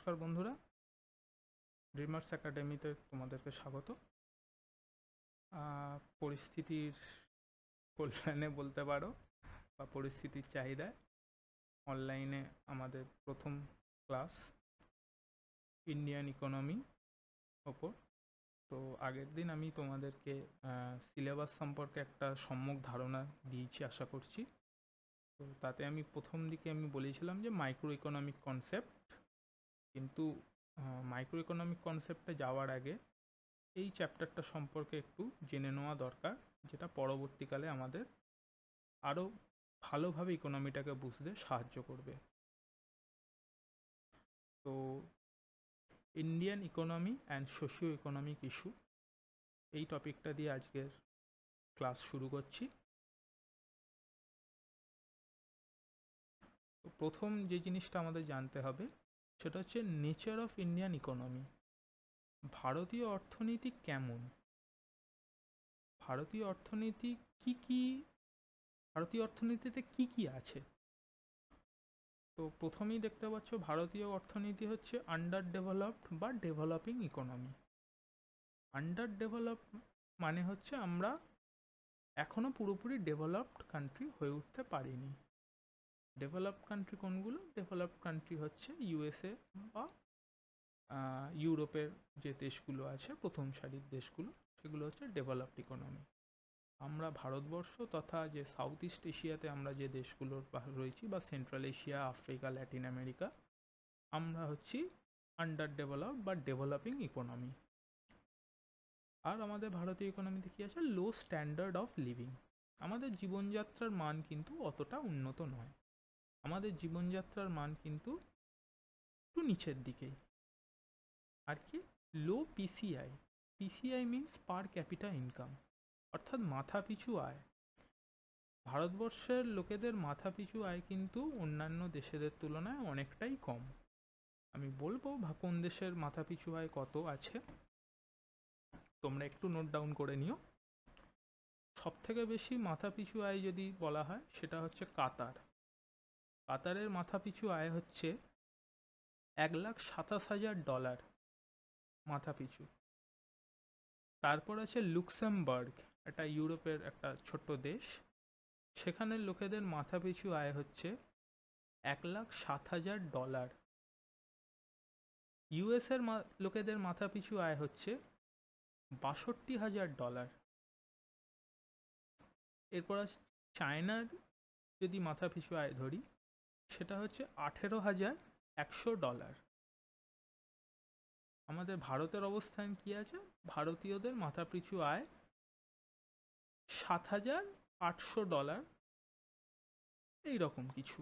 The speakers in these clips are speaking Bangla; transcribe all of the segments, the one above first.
নমস্কার বন্ধুরা, ড্রিমার্স একাডেমিতে তোমাদেরকে স্বাগত। পরিস্থিতির কল্যাণে বলতে পারো বা পরিস্থিতির চাহিদায় অনলাইনে আমাদের প্রথম ক্লাস ইন্ডিয়ান ইকোনমি ওপর। তো আগের দিন আমি তোমাদেরকে সিলেবাস সম্পর্কে একটা সম্যক ধারণা দিয়েছি আশা করছি। তো তাতে আমি প্রথম দিকে আমি বলেছিলাম যে মাইক্রো ইকোনমিক কনসেপ্ট, কিন্তু মাইক্রো ইকোনমিক কনসেপ্টে যাওয়ার আগে এই চ্যাপ্টারটা সম্পর্কে একটু জেনে নেওয়া দরকার, যেটা পরবর্তীকালে আমাদের আরও ভালোভাবে ইকোনমিটাকে বুঝতে সাহায্য করবে। তো Indian economy and socio economic issue, এই টপিকটা দিয়ে আজকের ক্লাস শুরু করছি। তো প্রথম যে জিনিসটা আমাদের জানতে হবে সেটা হচ্ছে নেচার অফ ইন্ডিয়ান ইকোনমি। ভারতীয় অর্থনীতি কেমন, ভারতীয় অর্থনীতি কি ভারতীয় অর্থনীতিতে কি আছে। তো প্রথমেই দেখতে পাচ্ছ ভারতীয় অর্থনীতি হচ্ছে আন্ডার ডেভেলপড বা ডেভেলপিং ইকোনমি। আন্ডার ডেভেলপ মানে হচ্ছে আমরা এখনো পুরোপুরি ডেভেলপড কান্ট্রি হয়ে উঠতে পারিনি। ডেভেলপড কান্ট্রি কোনগুলো? ডেভেলপড কান্ট্রি হচ্ছে ইউএসএ বা ইউরোপের যে দেশগুলো আছে, প্রথম সারির দেশগুলো, সেগুলো হচ্ছে ডেভেলপড ইকোনমি। আমরা ভারতবর্ষ তথা যে সাউথ ইস্ট এশিয়াতে আমরা যে দেশগুলো রয়েছি, বা central Asia, Africa, Latin America, আমরা হচ্ছি আন্ডার ডেভেলপ বা ডেভেলপিং ইকোনমি। আর আমাদের ভারতীয় ইকোনমিতে কী আছে? লো স্ট্যান্ডার্ড অফ লিভিং। আমাদের জীবনযাত্রার মান কিন্তু অতটা উন্নত নয়, আমাদের জীবনযাত্রার মান কিন্তু একটু নিচের দিকেই। আর কি? Low PCI. PCI means per capita income, অর্থাৎ মাথা পিছু আয়। ভারতবর্ষের লোকেদের মাথা পিছু আয় কিন্তু অন্যান্য দেশেদের তুলনায় অনেকটাই কম। আমি বলবো কোন দেশের মাথা পিছু আয় কত আছে, তোমরা একটু নোট ডাউন করে নিও। সব থেকে বেশি মাথা পিছু আয় যদি বলা হয় সেটা হচ্ছে কাতার। কাতারের মাথা পিছু আয় হচ্ছে $1,27,000 মাথা পিছু। তারপর আছে লুক্সেমবার্গ, এটা ইউরোপের একটা ছোট্ট দেশ, সেখানের লোকেদের মাথা পিছু আয় হচ্ছে $1,07,000। ইউএসের লোকেদের মাথা পিছু আয় হচ্ছে $62,000। এরপর চায়নার যদি মাথা পিছু আয় ধরি সেটা হচ্ছে $18,100। আমাদের ভারতের অবস্থান কি আছে? ভারতীয়দের মাথা পিছু আয় $7,800, এইরকম কিছু,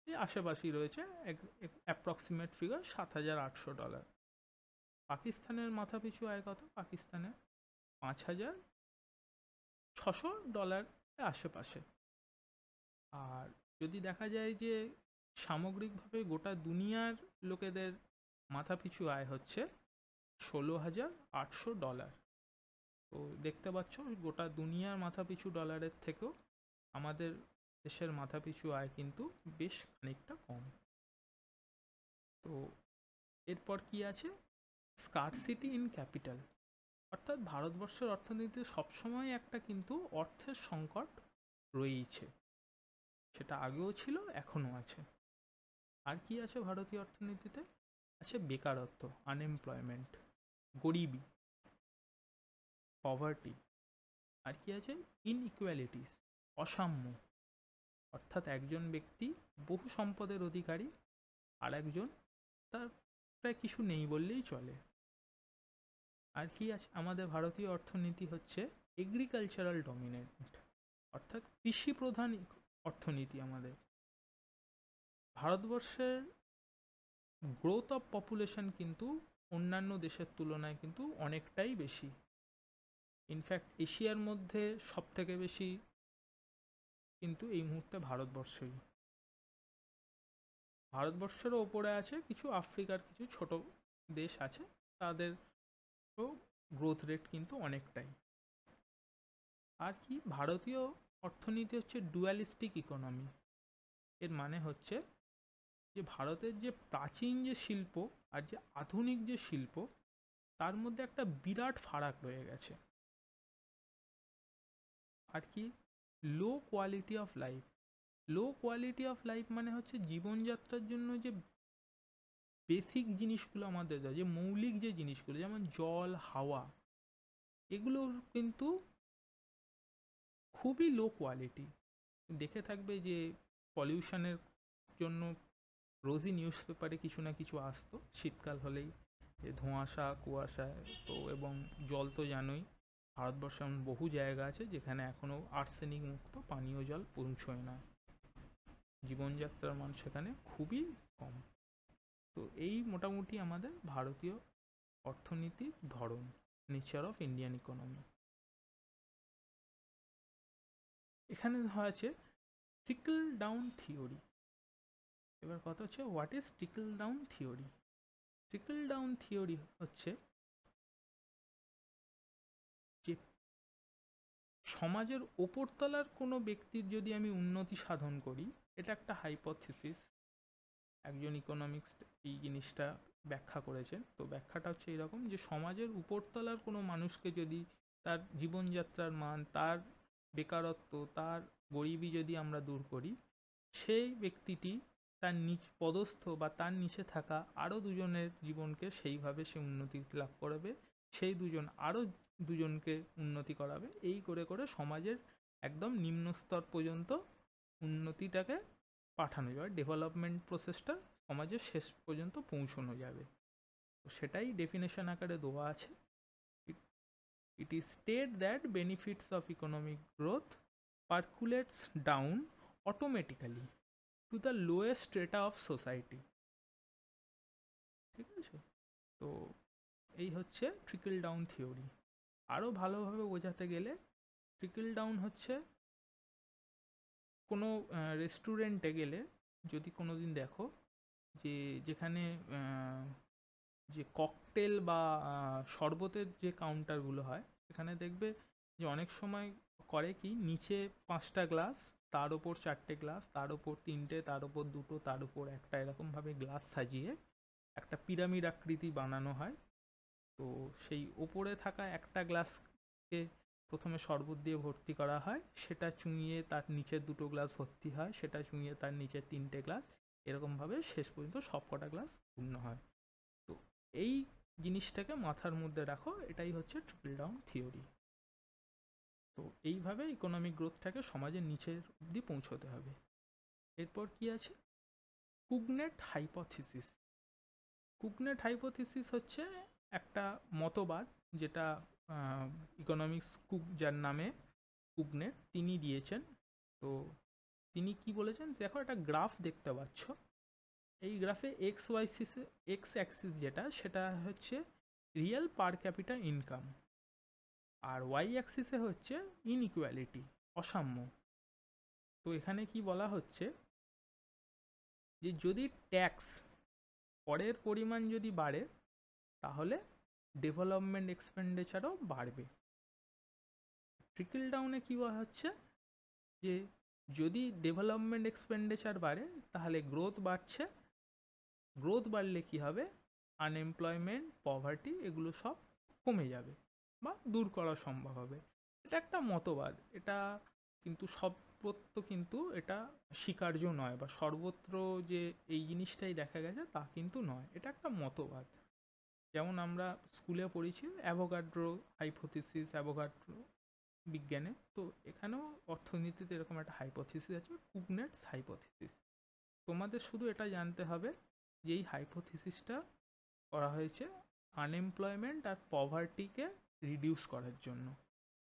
এই আশেপাশেই রয়েছে, অ্যাপ্রক্সিমেট ফিগার $7,800। পাকিস্তানের মাথা পিছু আয় কত? পাকিস্তানের $5,600 আশেপাশে। আর যদি দেখা যায় যে সামগ্রিকভাবে গোটা দুনিয়ার লোকেদের মাথা পিছু আয় হচ্ছে $16,800। তো দেখতে পাচ্ছ গোটা দুনিয়ার মাথা পিছু ডলারের থেকেও আমাদের দেশের মাথা পিছু আয় কিন্তু বেশ খানিকটা কম। তো এরপর কি আছে? স্কারসিটি ইন ক্যাপিটাল, অর্থাৎ ভারতবর্ষের অর্থনীতিতে সবসময় একটা কিন্তু অর্থের সংকট রয়েইছে, সেটা আগেও ছিল, এখনও আছে। আর কি আছে ভারতীয় অর্থনীতিতে? আছে বেকারত্ব, আনএমপ্লয়মেন্ট, গরিবি, পভার্টি। আর কি আছে? ইনইকুয়ালিটিস, অসাম্য, অর্থাৎ একজন ব্যক্তি বহু সম্পদের অধিকারী আর একজন তার প্রায় কিছু নেই বললেই চলে। আর কি আছে? আমাদের ভারতীয় অর্থনীতি হচ্ছে এগ্রিকালচারাল ডমিনেন্ট, অর্থাৎ কৃষি প্রধান অর্থনীতি। আমাদের ভারতবর্ষের গ্রোথ অফ পপুলেশন কিন্তু অন্যান্য দেশের তুলনায় কিন্তু অনেকটাই বেশি। ইনফ্যাক্ট এশিয়ার মধ্যে সব থেকে বেশি কিন্তু এই মুহূর্তে ভারতবর্ষই। ভারতবর্ষেরও ওপরে আছে কিছু আফ্রিকার কিছু ছোট দেশ আছে, তাদের গ্রোথ রেট কিন্তু অনেকটাই। আর কি? ভারতীয় অর্থনীতি হচ্ছে ডুয়ালিস্টিক ইকোনমি। এর মানে হচ্ছে যে ভারতের যে প্রাচীন যে শিল্প আর যে আধুনিক যে শিল্প, তার মধ্যে একটা বিরাট ফারাক রয়ে গেছে। আর কি? Low quality of life. Low quality of life মানে হচ্ছে জীবনযাত্রার জন্য যে বেসিক জিনিসগুলো আমাদের দেয়, যে মৌলিক যে জিনিসগুলো, যেমন জল, হাওয়া, এগুলো কিন্তু খুবই লো কোয়ালিটি। দেখে থাকবে যে পলিউশনের জন্য রোজই নিউজ পেপারে কিছু না কিছু আসতো শীতকাল হলেই, যে ধোঁয়াশা, কুয়াশা। তো এবং জল তো জানোই, ভারতবর্ষে এমন বহু জায়গা আছে যেখানে এখনও আর্সেনিক মুক্ত পানীয় জল পৌঁছয় না। জীবনযাত্রার মান সেখানে খুবই কম। তো এই মোটামুটি আমাদের ভারতীয় অর্থনীতির ধরন, নেচার অফ ইন্ডিয়ান ইকোনমি। এখানে আছে ট্রিকল ডাউন থিওরি। এবার কথা হচ্ছে, what is trickle down theory? Trickle down theory হচ্ছে যে সমাজের ওপরতলার কোনো ব্যক্তির যদি আমি উন্নতি সাধন করি, এটা একটা হাইপোথিসিস। একজন ইকোনমিক্স এই জিনিসটা ব্যাখ্যা করেছেন। তো ব্যাখ্যাটা হচ্ছে এরকম, যে সমাজের উপরতলার কোনো মানুষকে যদি তার জীবনযাত্রার মান, তার বেকারত্ব, তার গরিবি যদি আমরা দূর করি, সেই ব্যক্তিটি তার নিচ পদস্থ বা তার নিচে থাকা আরও দুজনের জীবনকে সেইভাবে সে উন্নতি লাভ করাবে, সেই দুজন আরও দুজনকে উন্নতি করাবে। এই করে করে সমাজের একদম নিম্ন স্তর পর্যন্ত উন্নতিটাকে পাঠানো যাবে, ডেভেলপমেন্ট প্রসেসটা সমাজের শেষ পর্যন্ত পৌঁছানো যাবে। তো সেটাই ডেফিনেশন আকারে দেওয়া আছে। It is state that benefits of economic growth percolates down automatically to the lowest strata of society. ঠিক আছে? তো এই হচ্ছে ট্রিকল ডাউন থিওরি। আরও ভালোভাবে বোঝাতে গেলে, ট্রিকল ডাউন হচ্ছে কোনো রেস্টুরেন্টে গেলে যদি কোনো দিন দেখো যে যেখানে যে ককটেল বা শরবতের যে কাউন্টারগুলো হয়, সেখানে দেখবে যে অনেক সময় করে কি, নিচে 5টা গ্লাস, তার ওপর 4টে গ্লাস, তার ওপর 3টে, তার ওপর 2টো, তার ওপর একটা, এরকমভাবে গ্লাস সাজিয়ে একটা পিরামিড আকৃতি বানানো হয়। তো সেই ওপরে থাকা একটা গ্লাসকে প্রথমে শরবত দিয়ে ভর্তি করা হয়, সেটা চুঁইয়ে তার নিচের 2টো গ্লাস ভর্তি হয়, সেটা চুঁইয়ে তার নিচের 3টে গ্লাস, এরকমভাবে শেষ পর্যন্ত সবকটা গ্লাস পূর্ণ হয়। তো এই জিনিসটাকে মাথার মধ্যে রাখো, এটাই হচ্ছে ট্রিপল ডাউন থিওরি। তো এইভাবে ইকোনমিক গ্রোথটাকে সমাজের নিচের অবধি পৌঁছতে হবে। এরপর কি আছে? কুগনেট হাইপোথিসিস। কুগনেট হাইপোথিসিস হচ্ছে একটা মতবাদ, যেটা ইকোনমিক্স কুক, যার নামে কুগনেট, তিনি দিয়েছেন। তো তিনি কি বলেছেন, দেখো একটা গ্রাফ দেখতে পাচ্ছ, এই গ্রাফে এক্স অ্যাক্সিস যেটা, সেটা হচ্ছে রিয়েল পার ক্যাপিটা ইনকাম, আর ওয়াই অ্যাক্সিসে হচ্ছে ইনইকুয়ালিটি, অসাম্য। তো এখানে কি বলা হচ্ছে, যে যদি ট্যাক্স, করের পরিমাণ যদি বাড়ে, তাহলে ডেভেলপমেন্ট এক্সপেন্ডিচারও বাড়বে। ট্রিকল ডাউনে কী বলা হচ্ছে, যে যদি ডেভেলপমেন্ট এক্সপেন্ডিচার বাড়ে, তাহলে গ্রোথ বাড়ছে, গ্রোথ বাড়লে কি হবে, আনএমপ্লয়মেন্ট, পভার্টি, এগুলো সব কমে যাবে বা দূর করা সম্ভব হবে। এটা একটা মতবাদ, এটা কিন্তু সর্বত্র কিন্তু এটা স্বীকার্য নয়, বা সর্বত্র যে এই জিনিসটাই দেখা গেছে তা কিন্তু নয়, এটা একটা মতবাদ। যেমন আমরা স্কুলে পড়েছি অ্যাভোগাড্রো হাইপোথিসিস, অ্যাভোগাড্রো বিজ্ঞানে, তো এখানেও অর্থনীতিতে এরকম একটা হাইপোথিসিস আছে, কুগনেটস হাইপোথিসিস। তোমাদের শুধু এটা জানতে হবে যে এই হাইপোথিসিসটা করা হয়েছে আনএমপ্লয়মেন্ট আর পভার্টিকে রিডিউস করার জন্য।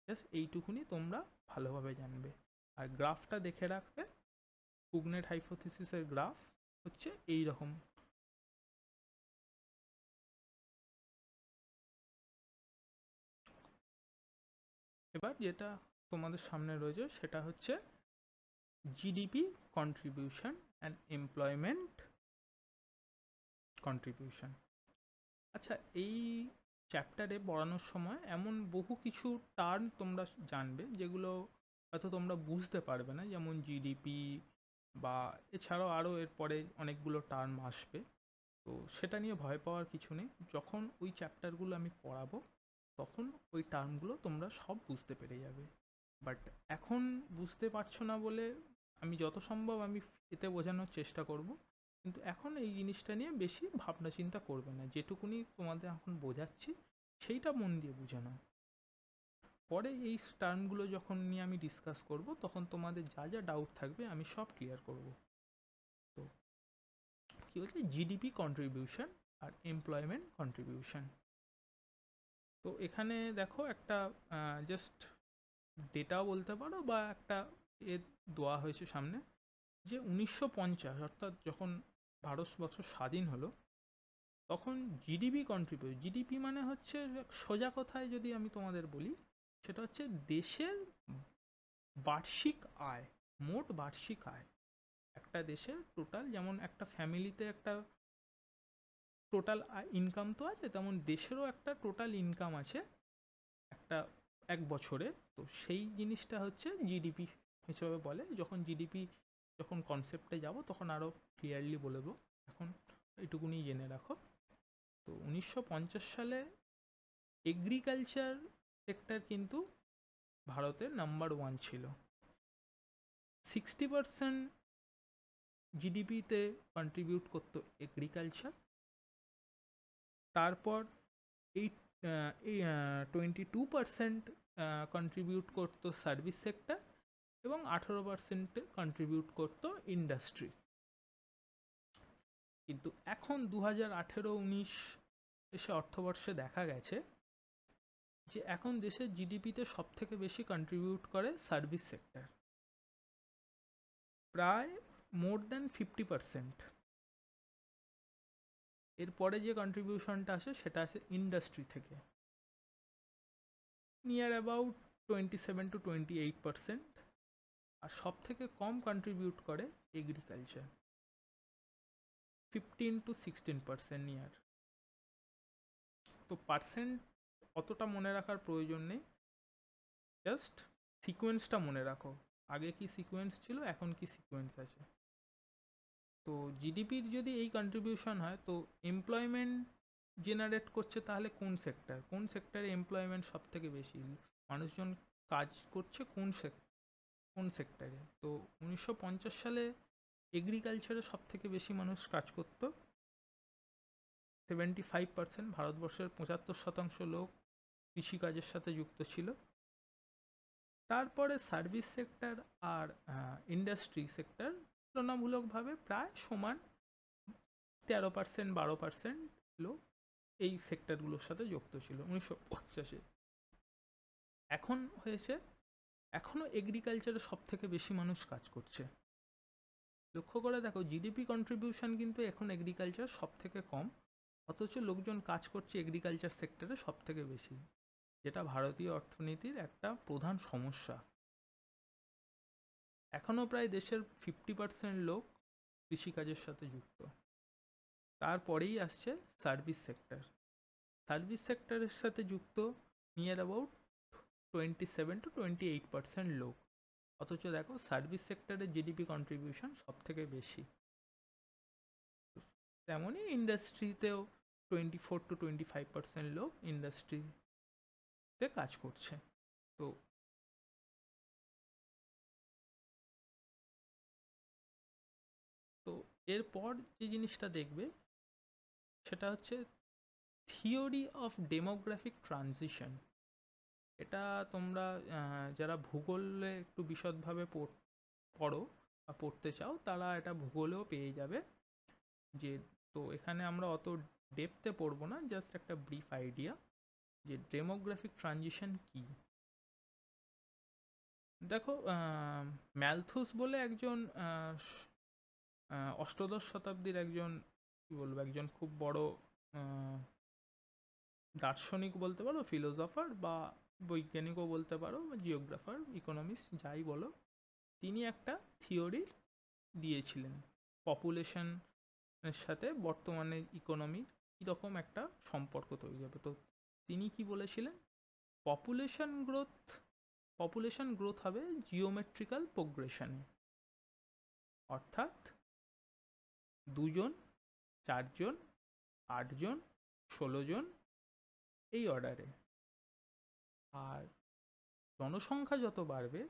জাস্ট এইটুকুনি তোমরা ভালোভাবে জানবে। আর গ্রাফটা দেখে রাখবে, কুগনেট হাইপোথিসিসের গ্রাফ হচ্ছে এই রকম। এবার যেটা তোমাদের সামনে রয়েছে সেটা হচ্ছে GDP contribution and employment contribution. আচ্ছা, এই চ্যাপ্টারে পড়ানোর সময় এমন বহু কিছু টার্ম তোমরা জানবে যেগুলো হয়তো তোমরা বুঝতে পারবে না, যেমন জিডিপি বা এছাড়াও আরও এরপরে অনেকগুলো টার্ম আসবে, তো সেটা নিয়ে ভয় পাওয়ার কিছু নেই। যখন ওই চ্যাপ্টারগুলো আমি পড়াবো তখন ওই টার্মগুলো তোমরা সব বুঝতে পেরে যাবে। বাট এখন বুঝতে পারছো না বলে আমি যত সম্ভব আমি এতে বোঝানোর চেষ্টা করব, কিন্তু এখন এই জিনিসটা নিয়ে বেশি ভাবনা চিন্তা করবে না, যেটুকুনি তোমাদের এখন বোঝাচ্ছি সেইটা মন দিয়ে বুঝে নাও। পরে এই টার্মগুলো যখন নিয়ে আমি ডিসকাস করব তখন তোমাদের যা যা ডাউট থাকবে আমি সব ক্লিয়ার করব। তো কী হচ্ছে জিডিপি কন্ট্রিবিউশন আর এমপ্লয়মেন্ট কন্ট্রিবিউশন। তো এখানে দেখো একটা জাস্ট ডেটা বলতে পারো বা একটা এ দেওয়া হয়েছে সামনে, যে 1950 অর্থাৎ যখন ভারতবর্ষ স্বাধীন হলো তখন জিডিপি মানে হচ্ছে, সোজা কথায় যদি আমি তোমাদের বলি সেটা হচ্ছে দেশের বার্ষিক আয়, মোট বার্ষিক আয়। একটা দেশের টোটাল, যেমন একটা ফ্যামিলিতে একটা টোটাল ইনকাম তো আছে, তেমন দেশেরও একটা টোটাল ইনকাম আছে একটা এক বছরে। তো সেই জিনিসটা হচ্ছে জিডিপি হিসেবে বলে। যখন কনসেপ্টে যাব তখন আরও ক্লিয়ারলি বলে দেবো, এখন এটুকুনি জেনে রাখো। তো 1950 সালে এগ্রিকালচার সেক্টর কিন্তু ভারতের নাম্বার ওয়ান ছিল। 60% জিডিপিতে কন্ট্রিবিউট করতো এগ্রিকালচার। তারপর এই 22% কন্ট্রিবিউট করতো সার্ভিস সেক্টর, এবং 18% কন্ট্রিবিউট করতো ইন্ডাস্ট্রি। কিন্তু এখন 2018-19 এসে অর্থবর্ষে দেখা গেছে যে এখন দেশের জিডিপিতে সব থেকে বেশি কন্ট্রিবিউট করে সার্ভিস সেক্টর, প্রায় মোর দ্যান 50%। এরপরে যে কন্ট্রিবিউশনটা আসে সেটা আসে ইন্ডাস্ট্রি থেকে, নিয়ার অ্যাবাউট 27-28%। আর সব থেকে কম কন্ট্রিবিউট করে এগ্রিকালচার, 15-16% নিয়ার। তো পার্সেন্ট অতটা মনে রাখার প্রয়োজন নেই, জাস্ট সিকোয়েন্সটা মনে রাখো, আগে কি সিকোয়েন্স ছিল এখন কি সিকোয়েন্স আছে। তো জিডিপির যদি এই কন্ট্রিবিউশন হয়, তো এমপ্লয়মেন্ট জেনারেট করছে তাহলে কোন সেক্টরে এমপ্লয়মেন্ট সব থেকে বেশি, মানুষজন কাজ করছে কোন সেক্টরে। তো 1950 সালে এগ্রিকালচারে সব থেকে বেশি মানুষ কাজ করত, 75%। ভারতবর্ষের 75% লোক কৃষিকাজের সাথে যুক্ত ছিল। তারপরে সার্ভিস সেক্টর আর ইন্ডাস্ট্রি সেক্টর তুলনামূলকভাবে প্রায় সমান, 13%-12% লোক এই সেক্টরগুলোর সাথে যুক্ত ছিল 1950-এ। এখন হয়েছে, এখনও এগ্রিকালচারে সব থেকে বেশি মানুষ কাজ করছে। লক্ষ্য করে দেখো, জিডিপি কন্ট্রিবিউশন কিন্তু এখন এগ্রিকালচার সব থেকে কম, অথচ লোকজন কাজ করছে এগ্রিকালচার সেক্টরে সব থেকে বেশি, যেটা ভারতীয় অর্থনীতির একটা প্রধান সমস্যা। এখনও প্রায় দেশের 50% লোক কৃষিকাজের সাথে যুক্ত। তারপরেই আসছে সার্ভিস সেক্টর। সার্ভিস সেক্টরের সাথে যুক্ত নিয়ার অ্যাবাউট 27-28% লোক, অথচ দেখো সার্ভিস সেক্টরের জিডিপি কন্ট্রিবিউশন সব থেকে বেশি। তেমনই ইন্ডাস্ট্রিতেও 24-25% লোক ইন্ডাস্ট্রিতে কাজ করছে। তো তো এরপর যে জিনিসটা দেখবে সেটা হচ্ছে থিওরি অফ ডেমোগ্রাফিক ট্রানজিশন। এটা তোমরা যারা ভূগোলে একটু বিশদভাবে পড়ো বা পড়তে চাও তারা এটা ভূগোলেও পেয়ে যাবে। যে তো এখানে আমরা অত ডেপথে পড়বো না, জাস্ট একটা ব্রিফ আইডিয়া যে ডেমোগ্রাফিক ট্রানজিশন কি। দেখো, ম্যালথুস বলে একজন অষ্টদশ শতাব্দীর একজন, কি বলবো, একজন খুব বড় দার্শনিক বলতে পারো, ফিলোসফার বা বৈজ্ঞানিকও বলতে পারো, বা জিওগ্রাফার, ইকোনমিস্ট, যাই বলো। তিনি একটা থিওরি দিয়েছিলেন পপুলেশনের সাথে বর্তমানে ইকোনমি কীরকম একটা সম্পর্ক তৈরি হবে। তো তিনি কি বলেছিলেন, পপুলেশন গ্রোথ হবে জিওমেট্রিক্যাল প্রোগ্রেশনে। অর্থাৎ 2 জন, 4 জন, 8 জন, 16 জন, এই অর্ডারে। আর জনসংখ্যা যত বাড়বে,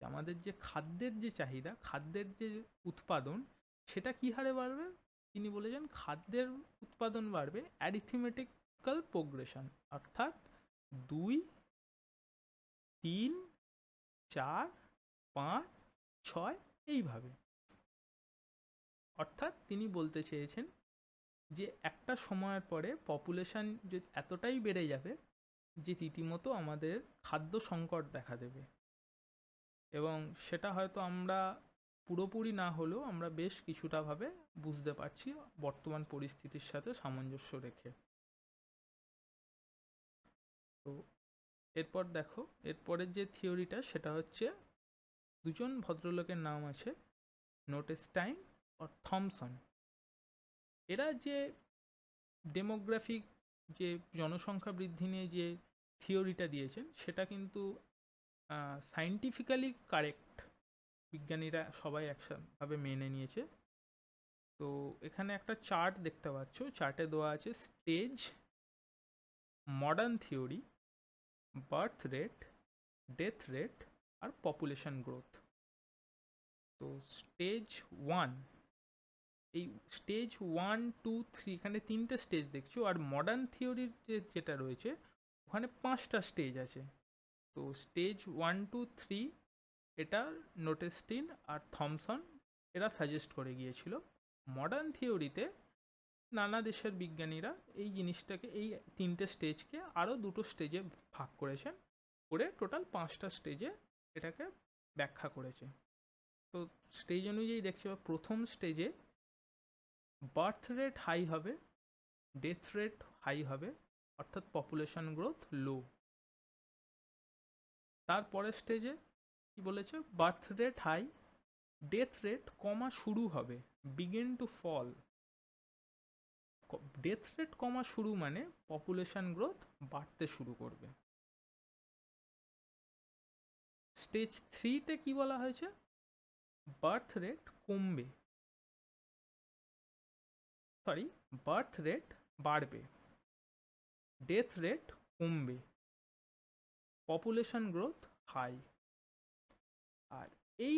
আমাদের যে খাদ্যের যে চাহিদা, খাদ্যের যে উৎপাদন, সেটা কি হারে বাড়বে? তিনি বলেছেন খাদ্যের উৎপাদন বাড়বে অ্যারিথমেটিক্যাল প্রোগ্রেশন, অর্থাৎ 2, 3, 4, 5, 6 এইভাবে। অর্থাৎ তিনি বলতে চেয়েছেন যে একটা সময়ের পরে পপুলেশন যে এতটাই বেড়ে যাবে যে রীতিমতো আমাদের খাদ্য সংকট দেখা দেবে, এবং সেটা হয়তো আমরা পুরোপুরি না হলেও আমরা বেশ কিছুটা ভাবে বুঝতে পারছি বর্তমান পরিস্থিতির সাথে সামঞ্জস্য রেখে। তো এরপর দেখো, এরপরের যে থিওরিটা সেটা হচ্ছে, দুজন ভদ্রলোকের নাম আছে, নোটেস্টাইন আর থমসন। এরা যে ডেমোগ্রাফিক যে জনসংখ্যা বৃদ্ধি নিয়ে যে থিওরিটা দিয়েছেন সেটা কিন্তু সায়েন্টিফিক্যালি কারেক্ট, বিজ্ঞানীরা সবাই একসাথে মেনে নিয়েছে। তো এখানে একটা চার্ট দেখতে পাচ্ছ, চার্টে দেওয়া আছে stage, modern theory, birth rate, death rate আর পপুলেশন গ্রোথ। তো স্টেজ 1, এই স্টেজ 1, 2, 3 এখানে 3টে স্টেজ দেখছো, আর মডার্ন থিওরির যেটা রয়েছে ওখানে 5টা স্টেজ আছে। তো স্টেজ 1, 2, 3 এটা নোটেস্টিন আর থমসন এরা সাজেস্ট করে গিয়েছিল। মডার্ন থিওরিতে নানা দেশের বিজ্ঞানীরা এই জিনিসটাকে, এই 3টে স্টেজকে আরও 2টো স্টেজে ভাগ করেছেন, করে টোটাল 5টা স্টেজে এটাকে ব্যাখ্যা করেছে। তো স্টেজ অনুযায়ী দেখছি, প্রথম স্টেজে বার্থ রেট হাই হবে, ডেথ রেট হাই হবে, অর্থাৎ পপুলেশন গ্রোথ লো। তারপরের স্টেজে কি বলেছে, birth rate high, death rate কমা শুরু হবে, begin to fall. Death rate কমা শুরু মানে পপুলেশন গ্রোথ বাড়তে শুরু করবে। স্টেজ 3তে কি বলা হয়েছে, বার্থ রেট কমবে, সরি, বার্থ রেট বাড়বে, ডেথ রেট কমবে, পপুলেশন গ্রোথ হাই। আর এই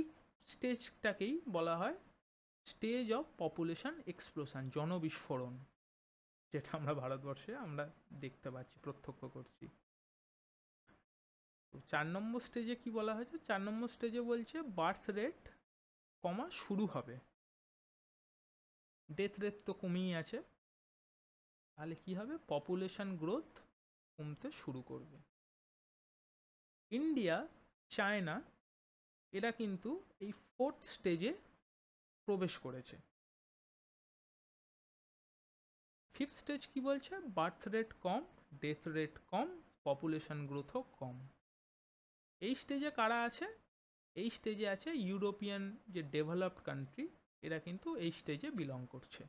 স্টেজটাকেই বলা হয় স্টেজ অফ পপুলেশন এক্সপ্লোশন, জনবিস্ফোরণ, যেটা আমরা ভারতবর্ষে আমরা দেখতে পাচ্ছি, প্রত্যক্ষ করছি। 4 নম্বর স্টেজে কি বলা হয়েছে, 4 নম্বর স্টেজে বলছে বার্থ রেট কমা শুরু হবে, ডেথ রেট তো কমেই আছে, তাহলে কি হবে, পপুলেশন গ্রোথ কমতে শুরু করবে। ইন্ডিয়া, চায়না এরা কিন্তু এই 4th স্টেজে প্রবেশ করেছে। 5th স্টেজ কি বলছে, বার্থ রেট কম, ডেথ রেট কম, পপুলেশন গ্রোথও কম। এই স্টেজে কারা আছে, এই স্টেজে আছে ইউরোপিয়ান যে ডেভেলপড কান্ট্রি, এরা কিন্তু এই স্টেজে বিলং করছে।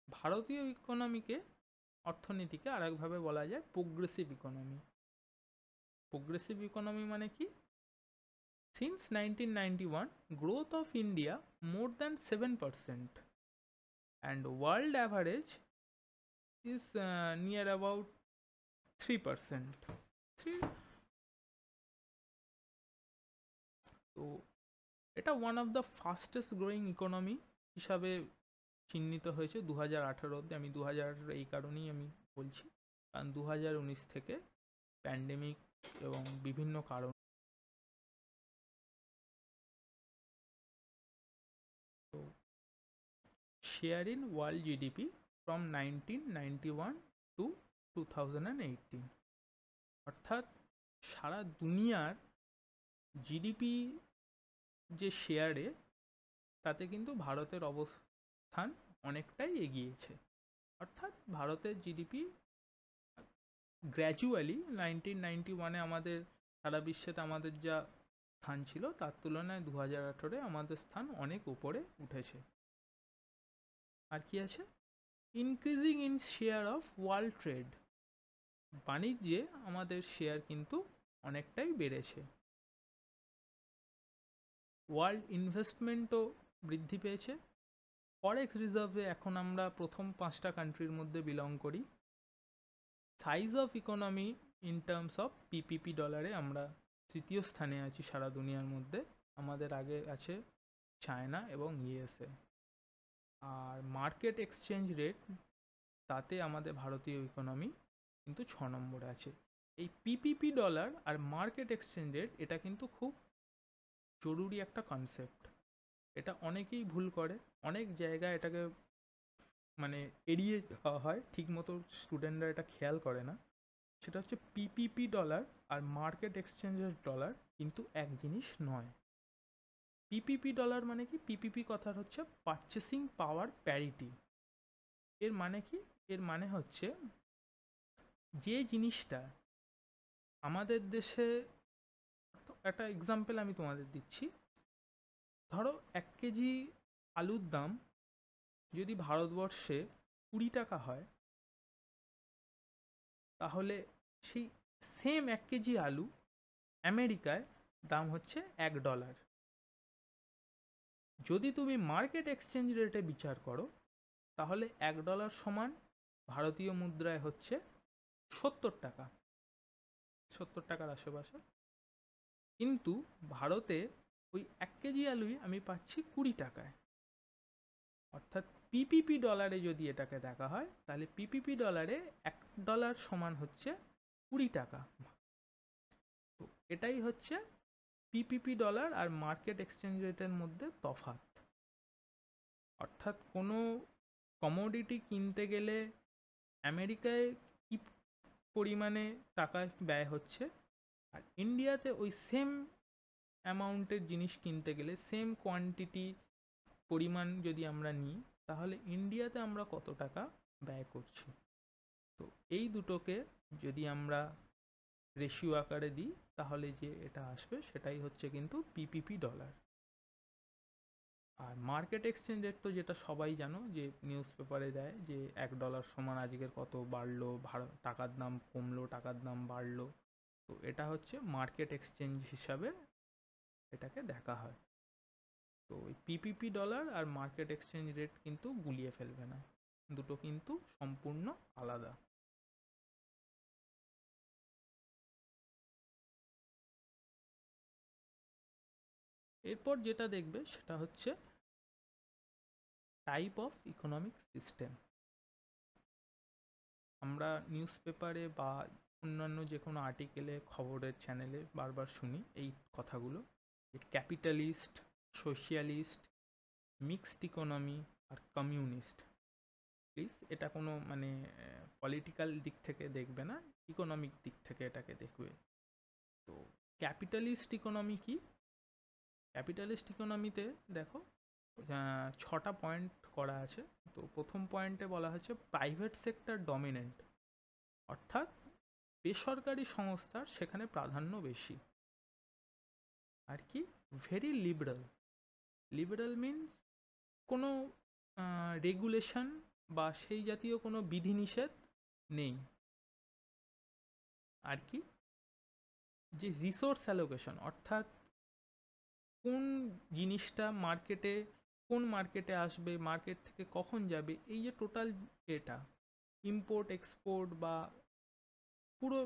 ভারতীয় ইকোনমিকে, অর্থনীতিকে আরেকভাবে বলা যায় প্রোগ্রেসিভ ইকোনমি। প্রোগ্রেসিভ ইকোনমি মানে কি, since 1991 growth of India more than 7% and world average is near about 3%. 3, তো এটা one of the fastest growing economy হিসাবে চিহ্নিত হয়েছে 2018-তে। আমি 2000 এই কারণেই আমি বলছি, কারণ 2019 থেকে প্যান্ডেমিক এবং বিভিন্ন কারণ, তো share in world GDP from 1991 to 2018, অর্থাৎ সারা দুনিয়ার জিডিপি যে শেয়ারে, তাতে কিন্তু ভারতের অবস্থান অনেকটাই এগিয়েছে। অর্থাৎ ভারতের জিডিপি গ্র্যাজুয়ালি 1991-এ আমাদের সারা বিশ্বেতে আমাদের যা স্থান ছিল তার তুলনায় 2018-এ আমাদের স্থান অনেক উপরে উঠেছে। আর কি আছে, increasing in share of world trade, বাণিজ্যে আমাদের শেয়ার কিন্তু অনেকটাই বেড়েছে। ওয়ার্ল্ড ইনভেস্টমেন্টও বৃদ্ধি পেয়েছে। ফরেক্স রিজার্ভে এখন আমরা প্রথম 5টা কান্ট্রির মধ্যে বিলং করি। Size of economy in terms of PPP ডলারে আমরা তৃতীয় স্থানে আছি সারা দুনিয়ার মধ্যে। আমাদের আগে আছে চায়না এবং ইউএসএ। আর মার্কেট এক্সচেঞ্জ রেট, তাতে আমাদের ভারতীয় ইকোনমি কিন্তু 6 নম্বরে আছে। এই পিপিপি ডলার আর মার্কেট এক্সচেঞ্জ রেট, এটা কিন্তু খুব জরুরি একটা কনসেপ্ট। এটা অনেকেই ভুল করে, অনেক জায়গায় এটাকে মানে এড়িয়ে যাওয়া হয়, ঠিকমতো স্টুডেন্টরা এটা খেয়াল করে না। সেটা হচ্ছে পিপিপি ডলার আর মার্কেট এক্সচেঞ্জের ডলার কিন্তু এক জিনিস নয়। পিপিপি ডলার মানে কি? পিপিপি কথার হচ্ছে পারচেসিং পাওয়ার প্যারিটি। এর মানে কি? এর মানে হচ্ছে যে জিনিসটা আমাদের দেশে, একটা এক্সাম্পল আমি তোমাদের দিচ্ছি। ধরো 1 কেজি আলুর দাম যদি ভারতবর্ষে 20 টাকা হয়, তাহলে সেই সেম 1 কেজি আলু আমেরিকায় দাম হচ্ছে $1। যদি তুমি মার্কেট এক্সচেঞ্জ রেটে বিচার করো, তাহলে $1 সমান ভারতীয় মুদ্রায় হচ্ছে 70 টাকা, 70 টাকার আশেপাশে। কিন্তু ভারতে ওই 1 কেজি আলুই আমি পাচ্ছি 20 টাকায়। অর্থাৎ পিপিপি ডলারে যদি এটাকে দেখা হয়, তাহলে পিপিপি ডলারে $1 সমান হচ্ছে 20 টাকা। তো এটাই হচ্ছে পিপিপি ডলার আর মার্কেট এক্সচেঞ্জ রেটের মধ্যে তফাৎ। অর্থাৎ কোনো কমোডিটি কিনতে গেলে আমেরিকায় কি পরিমাণে টাকা ব্যয় হচ্ছে, আর ইন্ডিয়াতে ওই সেম অ্যামাউন্টের জিনিস কিনতে গেলে, সেম কোয়ান্টিটি পরিমাণ যদি আমরা নিই, তাহলে ইন্ডিয়াতে আমরা কত টাকা ব্যয় করছি। তো এই দুটোকে যদি আমরা রেশিও আকারে দিই, তাহলে যে এটা আসবে সেটাই হচ্ছে কিন্তু পিপিপি ডলার। আর মার্কেট এক্সচেঞ্জ রেট তো যেটা সবাই জানো, যে নিউজ পেপারে দেয় যে $1 সমান আজকের কত বাড়লো, টাকার দাম কমলো, টাকার দাম বাড়লো। তো এটা হচ্ছে মার্কেট এক্সচেঞ্জ হিসাবে এটাকে দেখা হয়। তো ওই পিপিপি ডলার আর মার্কেট এক্সচেঞ্জ রেট কিন্তু গুলিয়ে ফেলবে না, দুটো কিন্তু সম্পূর্ণ আলাদা। এরপর যেটা দেখবে সেটা হচ্ছে টাইপ অফ ইকোনমিক সিস্টেম। আমরা নিউজ পেপারে বা অন্যান্য যে কোনো আর্টিকেলে, খবরের চ্যানেলে বারবার শুনি এই কথাগুলো, যে ক্যাপিটালিস্ট, সোশিয়ালিস্ট, মিক্সড ইকোনমি আর কমিউনিস্ট। প্লিজ এটা কোনো মানে পলিটিক্যাল দিক থেকে দেখবে না, ইকোনমিক দিক থেকে এটাকে দেখবে। তো ক্যাপিটালিস্ট ইকোনমি কি? ক্যাপিটালিস্ট ইকোনমিতে দেখো 6টা পয়েন্ট করা আছে। তো প্রথম পয়েন্টে বলা হচ্ছে প্রাইভেট সেক্টর ডমিনেন্ট, অর্থাৎ বেসরকারি সংস্থার সেখানে প্রাধান্য বেশি। আর কি? Very liberal. লিবারাল মিনস কোনো রেগুলেশন বা সেই জাতীয় কোনো বিধিনিষেধ নেই। আর কি? যে রিসোর্স অ্যালোকেশন, অর্থাৎ কোন জিনিসটা মার্কেটে, কোন মার্কেটে আসবে, মার্কেট থেকে কখন যাবে, এই যে টোটাল এটা ইম্পোর্ট এক্সপোর্ট বা পুরো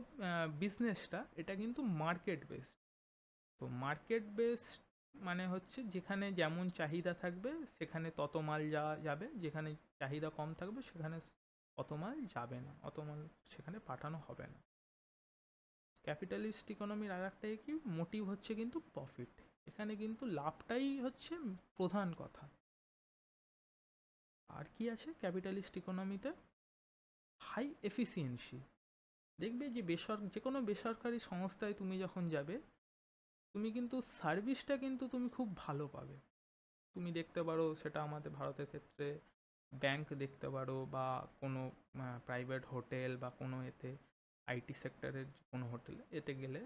বিজনেসটা, এটা কিন্তু মার্কেট বেসড। তো মার্কেট বেসড মানে হচ্ছে যেখানে যেমন চাহিদা থাকবে সেখানে তত মাল যাওয়া যাবে, যেখানে চাহিদা কম থাকবে সেখানে অত মাল যাবে না, অত মাল সেখানে পাঠানো হবে না। ক্যাপিটালিস্ট ইকোনমির আর একটা কি মোটিভ হচ্ছে কিন্তু প্রফিট। এখানে কিন্তু লাভটাই হচ্ছে প্রধান কথা। আর কি আছে ক্যাপিটালিস্ট ইকোনমিতে? High efficiency. দেখবে যে যে কোনো বেসরকারি সংস্থায় তুমি যখন যাবে, তুমি কিন্তু সার্ভিসটা কিন্তু তুমি খুব ভালো পাবে। তুমি দেখতে পারো, সেটা আমাদের ভারতের ক্ষেত্রে ব্যাংক দেখতে পারো, বা কোনো প্রাইভেট হোটেল বা কোনো এতে আইটি সেক্টরের কোনো হোটেলে এতে গেলে,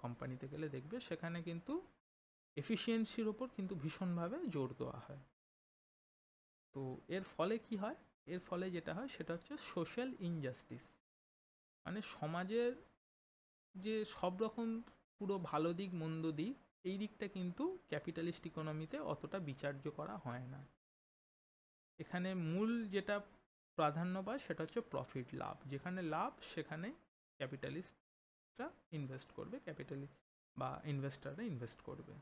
কোম্পানিতে গেলে দেখবে সেখানে কিন্তু এফিসিয়েন্সির ওপর কিন্তু ভীষণভাবে জোর দেওয়া হয়। তো এর ফলে কি হয়? এর ফলে যেটা হয় সেটা হচ্ছে সোশ্যাল ইনজাস্টিস, মানে সমাজের যে সব রকম পুরো ভালো দিক মন্দ দিক, এই দিকটা কিন্তু ক্যাপিটালিস্ট ইকোনমিতে অতটা বিচার্য করা হয় না। এখানে মূল যেটা প্রাধান্য পায় সেটা হচ্ছে প্রফিট, লাভ। যেখানে লাভ সেখানে ক্যাপিটালিস্টরা ইনভেস্ট করবে, ক্যাপিটালিস্ট বা ইনভেস্টাররা ইনভেস্ট করবে।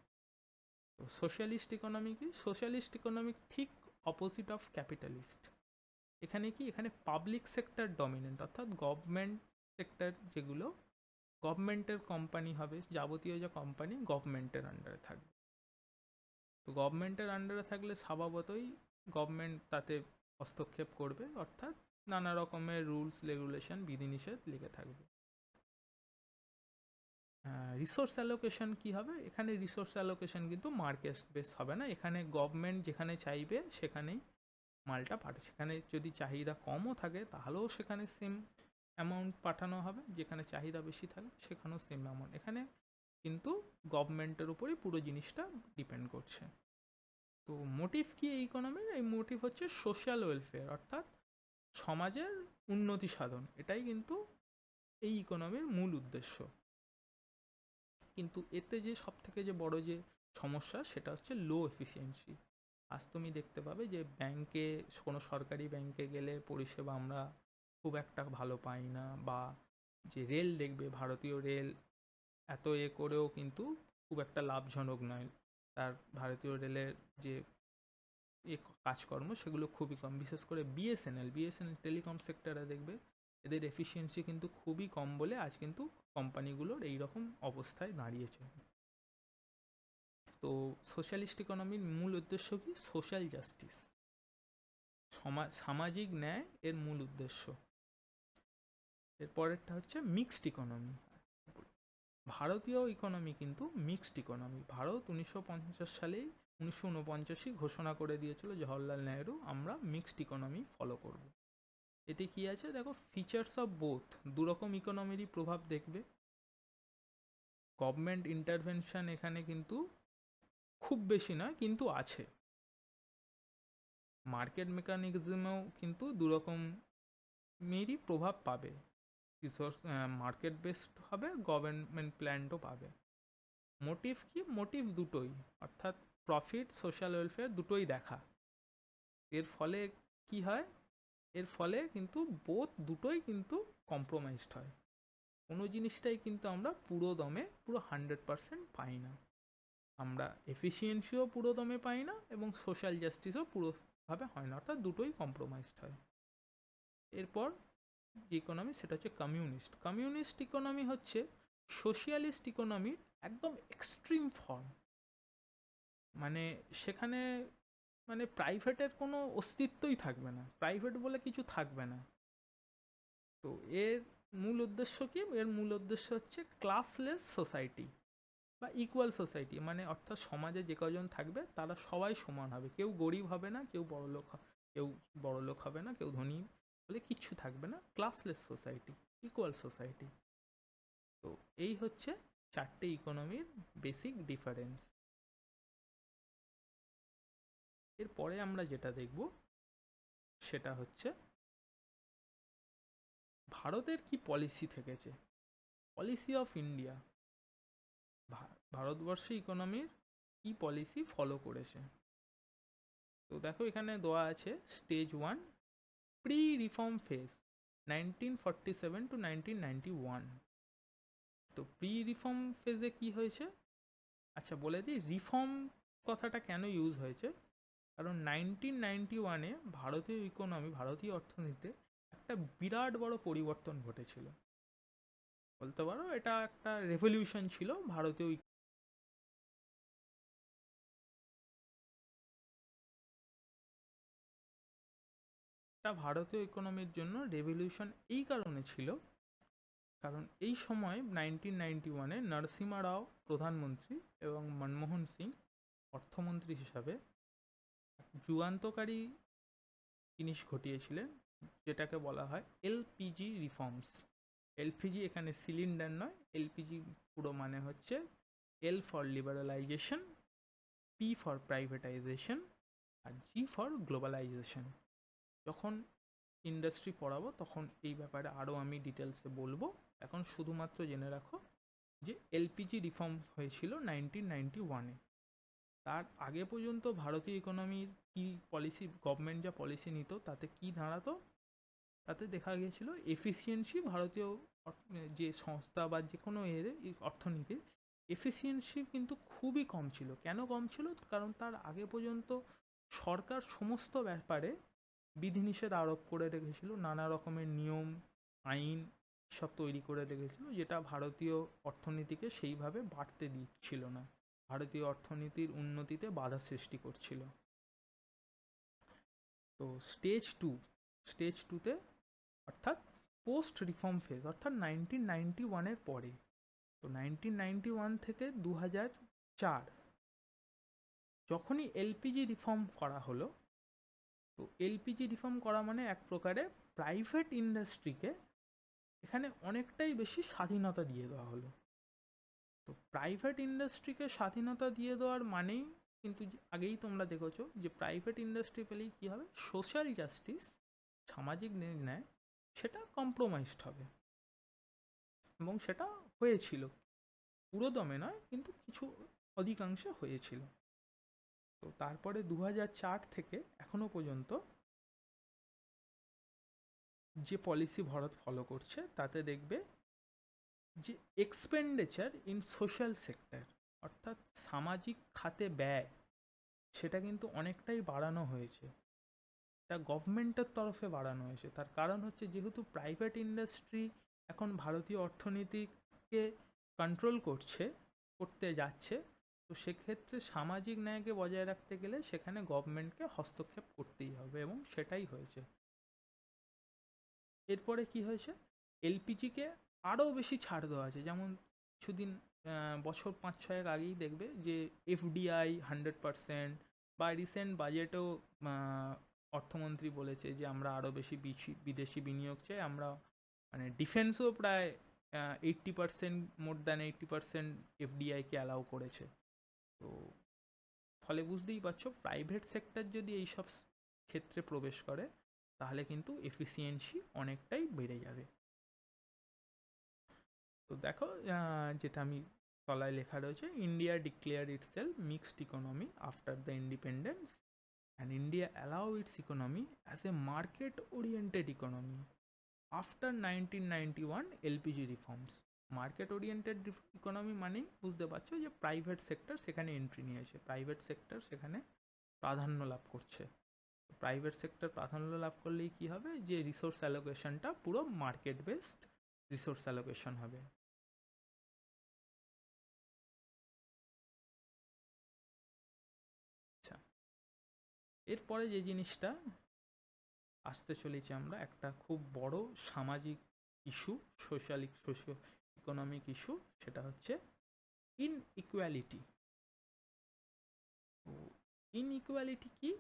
তো সোশ্যালিস্ট ইকোনমি কি? সোশ্যালিস্ট ইকোনমি ঠিক অপোজিট অফ ক্যাপিটালিস্ট। এখানে কি, এখানে পাবলিক সেক্টর ডমিনেন্ট, অর্থাৎ গভর্নমেন্ট সেক্টর যেগুলো, গভর্নমেন্টের কোম্পানি হবে, যাবতীয় যে কোম্পানি গভর্নমেন্টের আন্ডারে থাকবে। তো গভর্নমেন্টের আন্ডারে থাকলে স্বভাবতই গভর্নমেন্ট তাতে হস্তক্ষেপ করবে, অর্থাৎ নানা রকমের রুলস রেগুলেশন বিধিনিষেধ লেগে থাকবে। রিসোর্স অ্যালোকেশন কি হবে? এখানে রিসোর্স অ্যালোকেশন কিন্তু মার্কেট বেস হবে না, এখানে গভর্নমেন্ট যেখানে চাইবে সেখানেই মালটা পাঠাবে। সেখানে যদি চাহিদা কমও থাকে তাহলেও সেখানে সেম অ্যামাউন্ট পাঠানো হবে, যেখানে চাহিদা বেশি থাকবে সেখানেও সেম অ্যামাউন্ট। এখানে কিন্তু গভর্নমেন্টের উপরই পুরো জিনিসটা ডিপেন্ড করছে। তো মোটিভ কি এই ইকোনমির? এই মোটিভ হচ্ছে সোশ্যাল ওয়েলফেয়ার, অর্থাৎ সমাজের উন্নতি সাধন। এটাই কিন্তু এই ইকোনমির মূল উদ্দেশ্য। কিন্তু এতে যে সব থেকে যে বড় যে সমস্যা সেটা হচ্ছে লো এফিসিয়েন্সি। আজ তুমি দেখতে পাবে যে ব্যাংকে, কোনো সরকারি ব্যাংকে গেলে পরিষেবা আমরা খুব একটা ভালো পাই না, বা যে রেল দেখবে, ভারতীয় রেল এত করেও কিন্তু খুব একটা লাভজনক নয়। তার ভারতীয় রেলের যে কাজকর্ম সেগুলো খুবই কম। বিশেষ করে বিএসএনএল টেলিকম সেক্টরে দেখবে এদের এফিসিয়েন্সি কিন্তু খুবই কম বলে আজ কিন্তু কোম্পানিগুলোর এইরকম অবস্থায় দাঁড়িয়েছে। তো সোশ্যালিস্ট ইকোনমির মূল উদ্দেশ্য কি? সোশ্যাল জাস্টিস, সামাজিক ন্যায় এর মূল উদ্দেশ্য। এরপরেরটা হচ্ছে মিক্সড ইকোনমি। ভারতীয় ইকোনমি কিন্তু মিক্সড ইকোনমি। ভারত 1950 সালেই 1949 ঘোষণা করে দিয়েছিল জওহরলাল নেহরু, আমরা মিক্সড ইকোনমি ফলো করব। এতে কি আছে দেখো, ফিচার্স অফ বোথ, দুরকম ইকোনমিরই প্রভাব দেখবে। গভর্নমেন্ট ইন্টারভেনশন এখানে কিন্তু খুব বেশি নয়, কিন্তু আছে। মার্কেট মেকানিজমেও কিন্তু দুরকমেরই প্রভাব পাবে। রিসোর্স মার্কেট বেসড হবে, গভর্নমেন্ট প্ল্যানও পাবে। মোটিভ কি? মোটিভ দুটোই, অর্থাৎ প্রফিট, সোশ্যাল ওয়েলফেয়ার দুটোই দেখা। এর ফলে কি হয়? এর ফলে কিন্তু দুটোই কিন্তু কম্প্রোমাইজড হয়। কোনো জিনিসটাই কিন্তু আমরা পুরো দমে পুরো 100% পাই না। আমরা এফিসিয়েন্সিও পুরো দমে পাই না, এবং সোশ্যাল জাস্টিসও পুরোভাবে হয় না, অর্থাৎ দুটোই কম্প্রোমাইজড হয়। এরপর যে ইকোনমি সেটা হচ্ছে কমিউনিস্ট। কমিউনিস্ট ইকোনমি হচ্ছে সোশিয়ালিস্ট ইকোনমির একদম এক্সট্রিম ফর্ম। মানে সেখানে মানে প্রাইভেটের কোনো অস্তিত্বই থাকবে না, প্রাইভেট বলে কিছু থাকবে না। তো এর মূল উদ্দেশ্য কি? এর মূল উদ্দেশ্য হচ্ছে ক্লাসলেস সোসাইটি বা ইকুয়াল সোসাইটি, মানে অর্থাৎ সমাজে যে কজন থাকবে তারা সবাই সমান হবে, কেউ গরিব হবে না, কেউ বড়লোক হবে না, কেউ ধনী বলে কিচ্ছু থাকবে না, ক্লাসলেস সোসাইটি, ইকুয়াল সোসাইটি। তো এই হচ্ছে চারটে ইকোনমির বেসিক ডিফারেন্স। এরপরে আমরা যেটা দেখব সেটা হচ্ছে ভারতের কি পলিসি থেকেছে, পলিসি অফ ইন্ডিয়া। ভারতবর্ষে ইকোনমির কি পলিসি ফলো করেছে। তো দেখো এখানে দেওয়া আছে stage 1 pre reform phase 1947 to 1991। তো প্রি রিফর্ম ফেজে কি হয়েছে? আচ্ছা বলে দিই রিফর্ম কথাটা কেন ইউজ হয়েছে। কারণ 1991-এ ভারতীয় ইকোনমি, ভারতীয় অর্থনীতিতে একটা বিরাট বড় পরিবর্তন ঘটেছিল। বলতে পারো এটা একটা রেভলিউশন ছিল ভারতীয় ভারতীয় ইকোনমির জন্য রেভলিউশন এই কারণে ছিল, কারণ এই সময় 1991-এ নরসিমা রাও প্রধানমন্ত্রী এবং মনমোহন সিং অর্থমন্ত্রী হিসাবে যুগান্তকারী জিনিস ঘটিয়েছিলেন, যেটাকে বলা হয় এলপিজি রিফর্মস। এলপিজি এখানে সিলিন্ডার নয়, এলপিজি পুরো মানে হচ্ছে L for liberalisation, P for privatisation, আর জি ফর গ্লোবালাইজেশন। যখন ইন্ডাস্ট্রি পড়াবো তখন এই ব্যাপারে আরও আমি ডিটেলসে বলবো। এখন শুধুমাত্র জেনে রাখো যে এলপিজি রিফর্ম হয়েছিল 1991-এ। তার আগে পর্যন্ত ভারতীয় ইকোনমির কি পলিসি, গভর্নমেন্ট যা পলিসি নিত তাতে কি দাঁড়াতো, তাতে দেখা গিয়েছিল এফিসিয়েন্সি ভারতীয় যে সংস্থা বা যে কোনো এর অর্থনীতির এফিসিয়েন্সি কিন্তু খুবই কম ছিল। কেন কম ছিল? কারণ তার আগে পর্যন্ত সরকার সমস্ত ব্যাপারে বিধিনিষেধ আরোপ করে রেখেছিল, নানা রকমের নিয়ম আইন সব তৈরি করে রেখেছিল, যেটা ভারতীয় অর্থনীতিকে সেইভাবে বাড়তে দিচ্ছিল না, ভারতীয় অর্থনীতির উন্নতিতে বাধা সৃষ্টি করছিল। তো স্টেজ টুতে অর্থাৎ পোস্ট রিফর্ম ফেজ, অর্থাৎ 1991-এর পরে, তো 1991 থেকে 2004 যখনই এলপিজি রিফর্ম করা হলো, তো এলপিজি রিফর্ম করা মানে এক প্রকারে প্রাইভেট ইন্ডাস্ট্রিকে এখানে অনেকটাই বেশি স্বাধীনতা দিয়ে দেওয়া হলো। তো প্রাইভেট ইন্ডাস্ট্রিকে স্বাধীনতা দিয়ে দেওয়ার মানেই কিন্তু আগেই তোমরা দেখেছো যে প্রাইভেট ইন্ডাস্ট্রি পেলেই কী হবে, সোশ্যাল জাস্টিস, সামাজিক ন্যায়, সেটা কম্প্রোমাইজড হবে। এবং সেটা হয়েছিল, পুরো দমে নয় কিন্তু কিছু অধিকাংশে হয়েছিল। তো তারপরে 2004 থেকে এখনো পর্যন্ত যে পলিসি ভারত ফলো করছে তাতে দেখবে যে এক্সপেন্ডিচার ইন সোশ্যাল সেক্টর, অর্থাৎ সামাজিক খাতে ব্যয়, সেটা কিন্তু অনেকটাই বাড়ানো হয়েছে। এটা গভর্নমেন্টের তরফে বাড়ানো হয়েছে। তার কারণ হচ্ছে যেহেতু প্রাইভেট ইন্ডাস্ট্রি এখন ভারতীয় অর্থনীতিকে কন্ট্রোল করতে যাচ্ছে, তো সেক্ষেত্রে সামাজিক ন্যায়কে বজায় রাখতে গেলে সেখানে গভর্নমেন্টকে হস্তক্ষেপ করতেই হবে, এবং সেটাই হয়েছে। এরপরে কি হয়েছে, এলপিজিকে আরও বেশি ছাড় দেওয়া আছে। যেমন কিছুদিন বছর 5-6 আগেই দেখবে যে এফডিআই 100%, বা রিসেন্ট বাজেটেও অর্থমন্ত্রী বলেছে যে আমরা আরও বেশি বিদেশি বিনিয়োগ চাই। আমরা মানে ডিফেন্সও প্রায় 80%, মোর দ্যান 80% এফডিআইকে অ্যালাউ করেছে। তো ফলে বুঝতেই পারছো প্রাইভেট সেক্টর যদি এইসব ক্ষেত্রে প্রবেশ করে তাহলে কিন্তু এফিসিয়েন্সি অনেকটাই বেড়ে যাবে। তো দেখো যেটা আমি তলায় লেখা রয়েছে, India declare itself mixed economy after the independence, and India allow it's economy as a market oriented economy after 1991 LPG reforms. Market oriented economy মানেই বুঝতে পারছো যে প্রাইভেট সেক্টর সেখানে এন্ট্রি নিয়েছে, প্রাইভেট সেক্টর সেখানে প্রাধান্য লাভ করছে। প্রাইভেট সেক্টর প্রাধান্য লাভ করলেই কি হবে, যে রিসোর্স অ্যালোকেশনটা পুরো মার্কেট বেসড রিসোর্স অ্যালোকেশন হবে। আচ্ছা, এরপরে যে জিনিসটা আসতে চলেছি আমরা, একটা খুব বড় সামাজিক ইস্যু, সোশিও ইকোনমিক ইস্যু, সেটা হচ্ছে ইনইকুয়ালিটি। তো ইনইকুয়ালিটি কি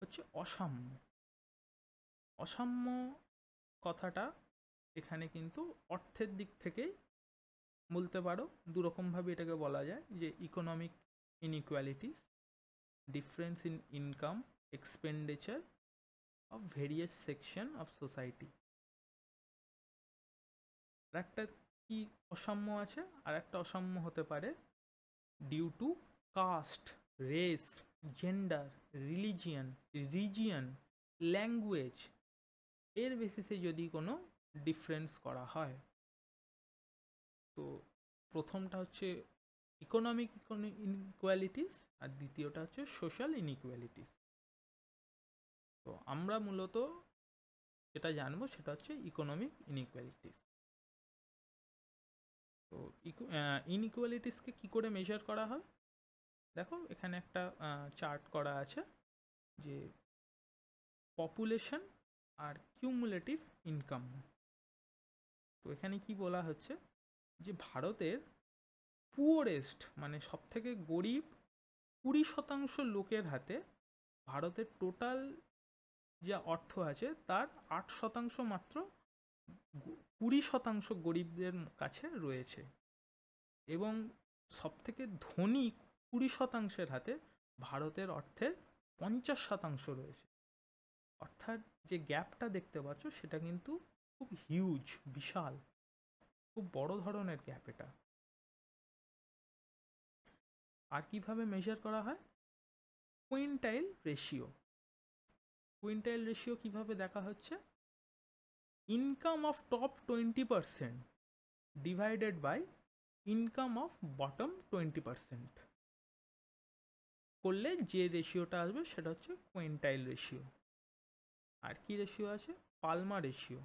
হচ্ছে? অসাম্য। অসাম্য কথাটা এখানে কিন্তু অর্থের দিক থেকেই বলতে পারো, দুরকমভাবে এটাকে বলা যায়, যে economic inequalities, difference in income expenditure of various section of society. আর একটা কি অসাম্য আছে, আর একটা অসাম্য হতে পারে due to caste, race, gender, region, language, এর বেসিসে যদি কোনো ডিফারেন্স করা হয়। তো প্রথমটা হচ্ছে ইকোনমিক ইনইকুয়ালিটিস, আর দ্বিতীয়টা হচ্ছে সোশ্যাল ইনইকুয়ালিটিস। তো আমরা মূলত যেটা জানবো সেটা হচ্ছে ইকোনমিক ইনইকুয়ালিটিস। তো ইনইকুয়ালিটিসকে কী করে মেজার করা হয়, দেখো এখানে একটা চার্ট করা আছে, যে পপুলেশন আর কিউমুলেটিভ ইনকাম। তো এখানে কি বলা হচ্ছে, যে ভারতের পুওরেস্ট মানে সব থেকে গরিব 20% লোকের হাতে ভারতের টোটাল যা অর্থ আছে তার 8% মাত্র 20% গরিবদের কাছে রয়েছে, এবং সবথেকে ধনী 20%-এর হাতে ভারতের অর্থের 50% রয়েছে। অর্থাৎ যে গ্যাপটা দেখতে পাচ্ছ সেটা কিন্তু খুব হিউজ, বিশাল, খুব বড় ধরনের গ্যাপ এটা। আর কিভাবে মেজার করা হয়? কুইন্টাইল রেশিও। কুইন্টাইল রেশিও কিভাবে দেখা হচ্ছে? Income of top 20% divided by income of bottom 20% করলে যে রেশিওটা আসবে সেটা হচ্ছে কুইন্টাইল রেশিও। আর কি রেশিও আছে? Palma ratio.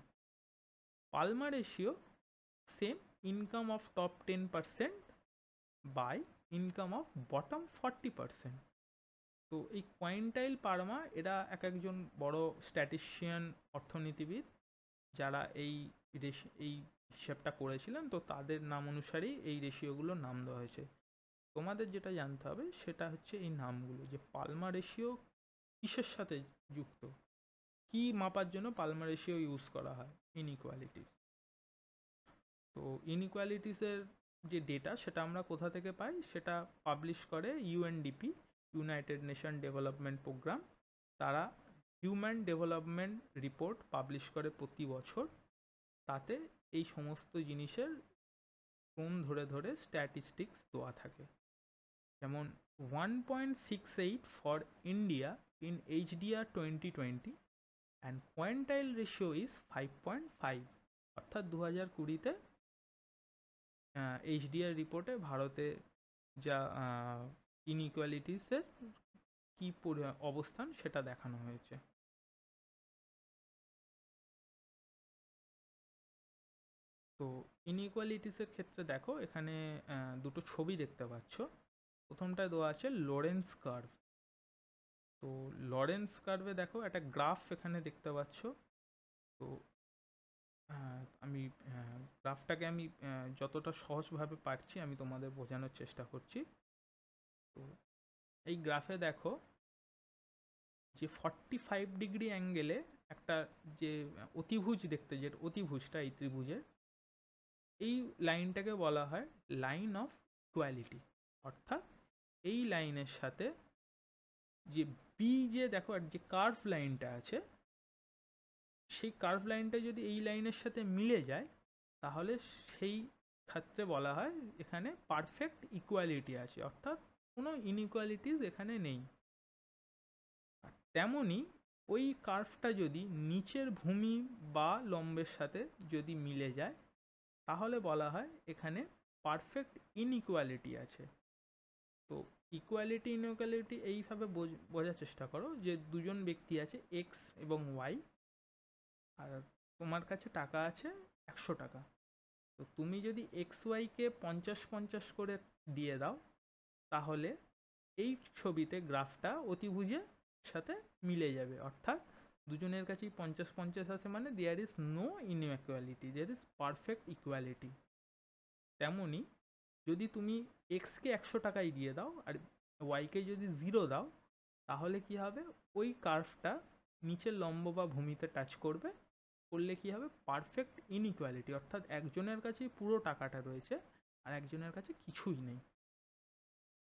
Palma ratio same, income of top 10% by income of bottom 40%। তো এই কোয়াইন্টাইল, পারমা এরা এক একজন বড় স্ট্যাটিস্টিশিয়ান, অর্থনীতিবিদ, যারা এই এই হিসাবটা করেছিলেন, তো তাদের নাম অনুসারেই এই রেশিওগুলোর নাম দেওয়া হয়েছে। তোমাদের যেটা জানতে হবে সেটা হচ্ছে এই নামগুলো, যে পালমা রেশিও কিসের সাথে যুক্ত, কি মাপার জন্য পালমা রেশিও ইউজ করা হয়? ইনইকুয়ালিটিস। তো ইনইকুয়ালিটিসের যে ডেটা সেটা আমরা কোথা থেকে পাই? সেটা পাবলিশ করে UNDP, United Nation Development Programme. তারা হিউম্যান ডেভেলপমেন্ট রিপোর্ট পাবলিশ করে প্রতি বছর। তাতে এই সমস্ত জিনিসের ক্রম ধরে ধরে স্ট্যাটিস্টিক্স দেওয়া থাকে। যেমন 1.68 for India in HDR 2020 and quantile ratio is 5.5। অর্থাৎ 2020-তে এইচডিআর রিপোর্টে ভারতে যা ইনইকুয়ালিটিসের কি অবস্থান সেটা দেখানো হয়েছে। তো ইনইকুয়ালিটিসের ক্ষেত্রে দেখো এখানে দুটো ছবি দেখতে পাচ্ছ। প্রথমটায় দেওয়া আছে লরেন্স কার্ভ। তো লরেন্স কার্ভে দেখো একটা গ্রাফ এখানে দেখতে পাচ্ছ। তো আমি গ্রাফটাকে আমি যতটা সহজভাবে পারছি আমি তোমাদের বোঝানোর চেষ্টা করছি। তো এই গ্রাফে দেখো যে 45 ডিগ্রি অ্যাঙ্গেলে একটা যে অতিভুজ দেখতে, যে অতিভুজটা এই ত্রিভুজের, এই লাইনটাকে বলা হয় লাইন অফ ইকুয়ালিটি। অর্থাৎ এই লাইনের সাথে যে বি, যে দেখো যে কার্ভ লাইনটা আছে, সেই কার্ভ লাইনটা যদি এই লাইনের সাথে মিলে যায় তাহলে সেই ক্ষেত্রে বলা হয় এখানে পারফেক্ট ইকুয়ালিটি আছে, অর্থাৎ কোনো ইনইকুয়ালিটিস এখানে নেই। তেমনি ওই কার্ভটা যদি নিচের ভূমি বা লম্বের সাথে যদি মিলে যায় তাহলে বলা হয় এখানে পারফেক্ট ইনইকুয়ালিটি আছে। তো ইকুয়ালিটি ইনইকুয়ালিটি এইভাবে বোঝার চেষ্টা করো যে দুজন ব্যক্তি আছে এক্স এবং ওয়াই, আর তোমার কাছে টাকা আছে 100 টাকা। তো তুমি যদি এক্স ওয়াইকে 50-50 করে দিয়ে দাও তাহলে এই ছবিতে গ্রাফটা অতিভুজের সাথে মিলে যাবে। অর্থাৎ দুজনের কাছেই 50-50 আছে, মানে there is no inequality, there is perfect equality. তেমনি যদি তুমি এক্সকে 100 টাকাই দিয়ে দাও আর ওয়াইকে যদি 0 দাও তাহলে কি হবে? ওই কার্ভটা নিচের লম্ব বা ভূমিতে টাচ করবে, করলে কি হবে? পারফেক্ট ইনইকুয়ালিটি, অর্থাৎ একজনের কাছেই পুরো টাকাটা রয়েছে আর একজনের কাছে কিছুই নেই।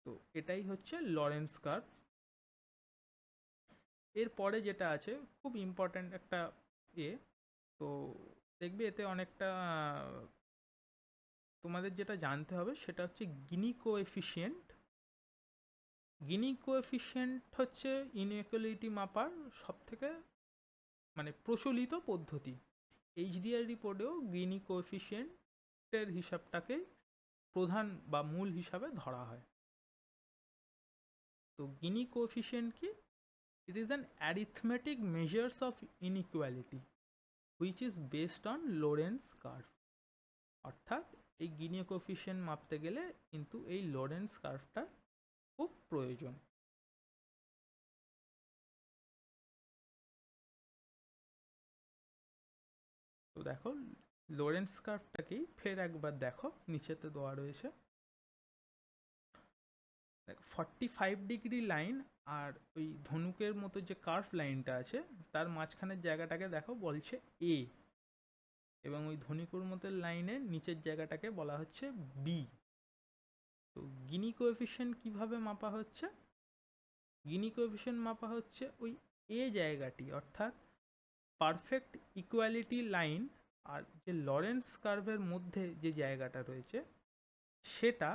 তো এটাই হচ্ছে লরেন্স কার্ভ। এরপরে যেটা আছে খুব ইম্পর্ট্যান্ট একটা এ, তো দেখবে এতে অনেকটা তোমাদের যেটা জানতে হবে সেটা হচ্ছে গিনি কোএফিসিয়েন্ট। গিনি কোএফিসিয়েন্ট হচ্ছে ইনইকুয়ালিটি মাপার সবথেকে মানে প্রচলিত পদ্ধতি। এইচডিআর রিপোর্টেও গিনি কোএফিসিয়েন্টের হিসাবটাকে প্রধান বা মূল হিসাবে ধরা হয়। তো গিনি কোএফিসিয়েন্ট কি? It is an arithmetic measures of inequality which is based on Lorenz curve. অর্থাৎ এই গিনি কোএফিসিয়েন্ট মাপতে গেলে কিন্তু এই লোরেন্স কার্ভটা খুব প্রয়োজন। তো দেখো লোরেন্স কার্ভটাকেই ফের একবার দেখো, নিচেতে দেওয়া রয়েছে। 45 ডিগ্রি লাইন আর ওই ধনুকের মতো যে কার্ভ লাইনটা আছে তার মাঝখানের জায়গাটাকে দেখো বলছে এ, এবং ওই ধনুকের মতো লাইনের নিচের জায়গাটাকে বলা হচ্ছে বি। তো গিনি কোএফিসিয়েন্ট কিভাবে মাপা হচ্ছে? গিনি কোএফিসিয়েন্ট মাপা হচ্ছে ওই এ জায়গাটি অর্থাৎ পারফেক্ট ইকুয়ালিটি লাইন আর যে লরেন্স কার্ভের মধ্যে যে জায়গাটা রয়েছে সেটা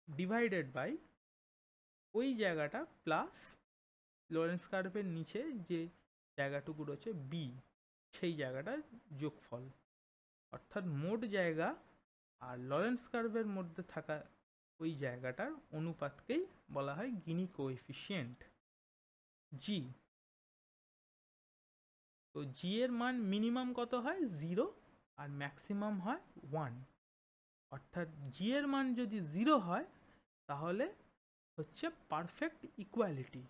ডিভাইডেড বাই ওই জায়গাটা প্লাস লরেন্স কার্ভের নিচে যে জায়গাটুকু রয়েছে বি সেই জায়গাটার যোগফল, অর্থাৎ মোট জায়গা আর লরেন্স কার্ভের মধ্যে থাকা ওই জায়গাটার অনুপাতকেই বলা হয় গিনি কোএফিসিয়েন্ট জি। তো জি এর মান মিনিমাম কত হয় 0 আর ম্যাক্সিমাম হয় 1, অর্থাৎ জি এর মান যদি 0 হয় তাহলে হচ্ছে পারফেক্ট ইকুয়ালিটি,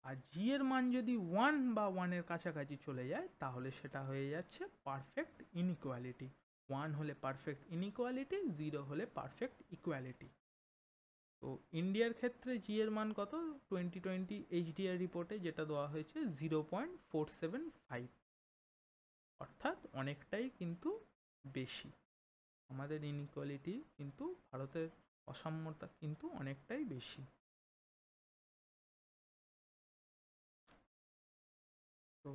আর জি এর মান যদি 1 বা 1-এর কাছাকাছি চলে যায় তাহলে সেটা হয়ে যাচ্ছে পারফেক্ট ইনইকুয়ালিটি। 1 হলে পারফেক্ট ইনইকুয়ালিটি, 0 হলে পারফেক্ট ইকুয়ালিটি। তো ইন্ডিয়ার ক্ষেত্রে জি এর মান কত 2020 এইচডিআর রিপোর্টে যেটা দেওয়া হয়েছে 0.475, অর্থাৎ অনেকটাই কিন্তু বেশি। আমাদের ইনইকুয়ালিটি কিন্তু ভারতের অসাম্যতা কিন্তু অনেকটাই বেশি। তো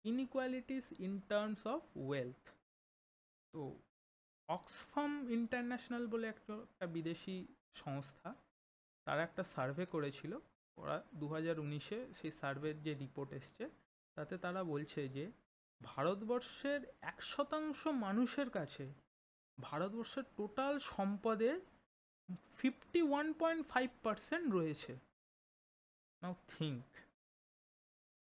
inequalities in terms of wealth, তো অক্সফাম ইন্টারন্যাশনাল বলে একটা বিদেশি সংস্থা, তারা একটা সার্ভে করেছিল। ওরা 2019-এ সেই সার্ভের যে রিপোর্ট এসছে তাতে তারা বলছে যে ভারতবর্ষের 1% মানুষের কাছে ভারতবর্ষের টোটাল সম্পদের 51.5% রয়েছে। নাও থিঙ্ক,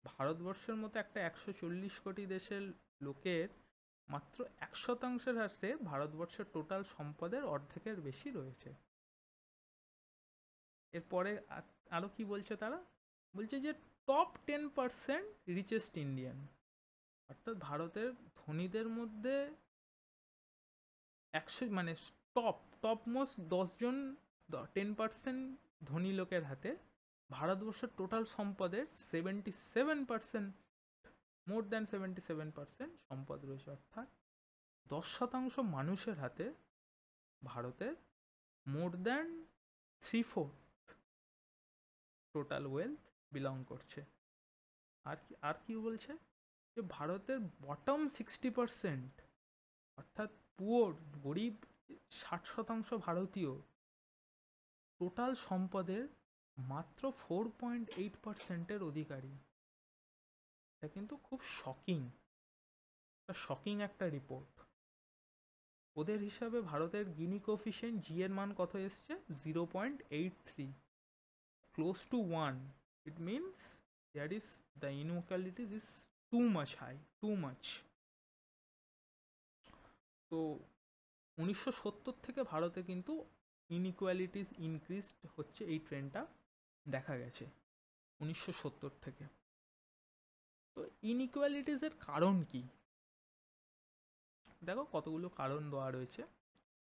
ভারতবর্ষের মতো একটা 140 কোটি দেশের লোকের মাত্র 1%-এর হাতে ভারতবর্ষের টোটাল সম্পদের অর্ধেকের বেশি রয়েছে। এরপরে আরও কি বলছে তারা, বলছে যে টপ 10% রিচেস্ট ইন্ডিয়ান, অর্থাৎ ভারতের ধনীদের মধ্যে 100 মানে টপ মোস্ট 10জন 10% ধনী লোকের হাতে ভারতবর্ষের টোটাল সম্পদের 77%, মোর দ্যান 77% সম্পদ রয়েছে, অর্থাৎ 10% মানুষের হাতে ভারতের more than 3/4 total wealth belong করছে। আর কি বলছে যে ভারতের বটম 60%, অর্থাৎ পুয়ার গরিব 60% ভারতীয় টোটাল সম্পদের মাত্র 4.8%-এর অধিকারী। এটা কিন্তু খুব শকিং একটা রিপোর্ট। ওদের হিসাবে ভারতের গিনি কোএফিসিয়েন্ট জি এর মান কত এসছে 0.83, close to 1. It means the inequalities is too much high, too much. তো 1970 থেকে ভারতে কিন্তু ইনইকুয়ালিটিস ইনক্রিজড হচ্ছে, এই ট্রেন্ডটা দেখা গেছে 1970 থেকে। তো ইনইকুয়ালিটিসের কারণ কি, দেখো কতগুলো কারণ দেওয়া রয়েছে।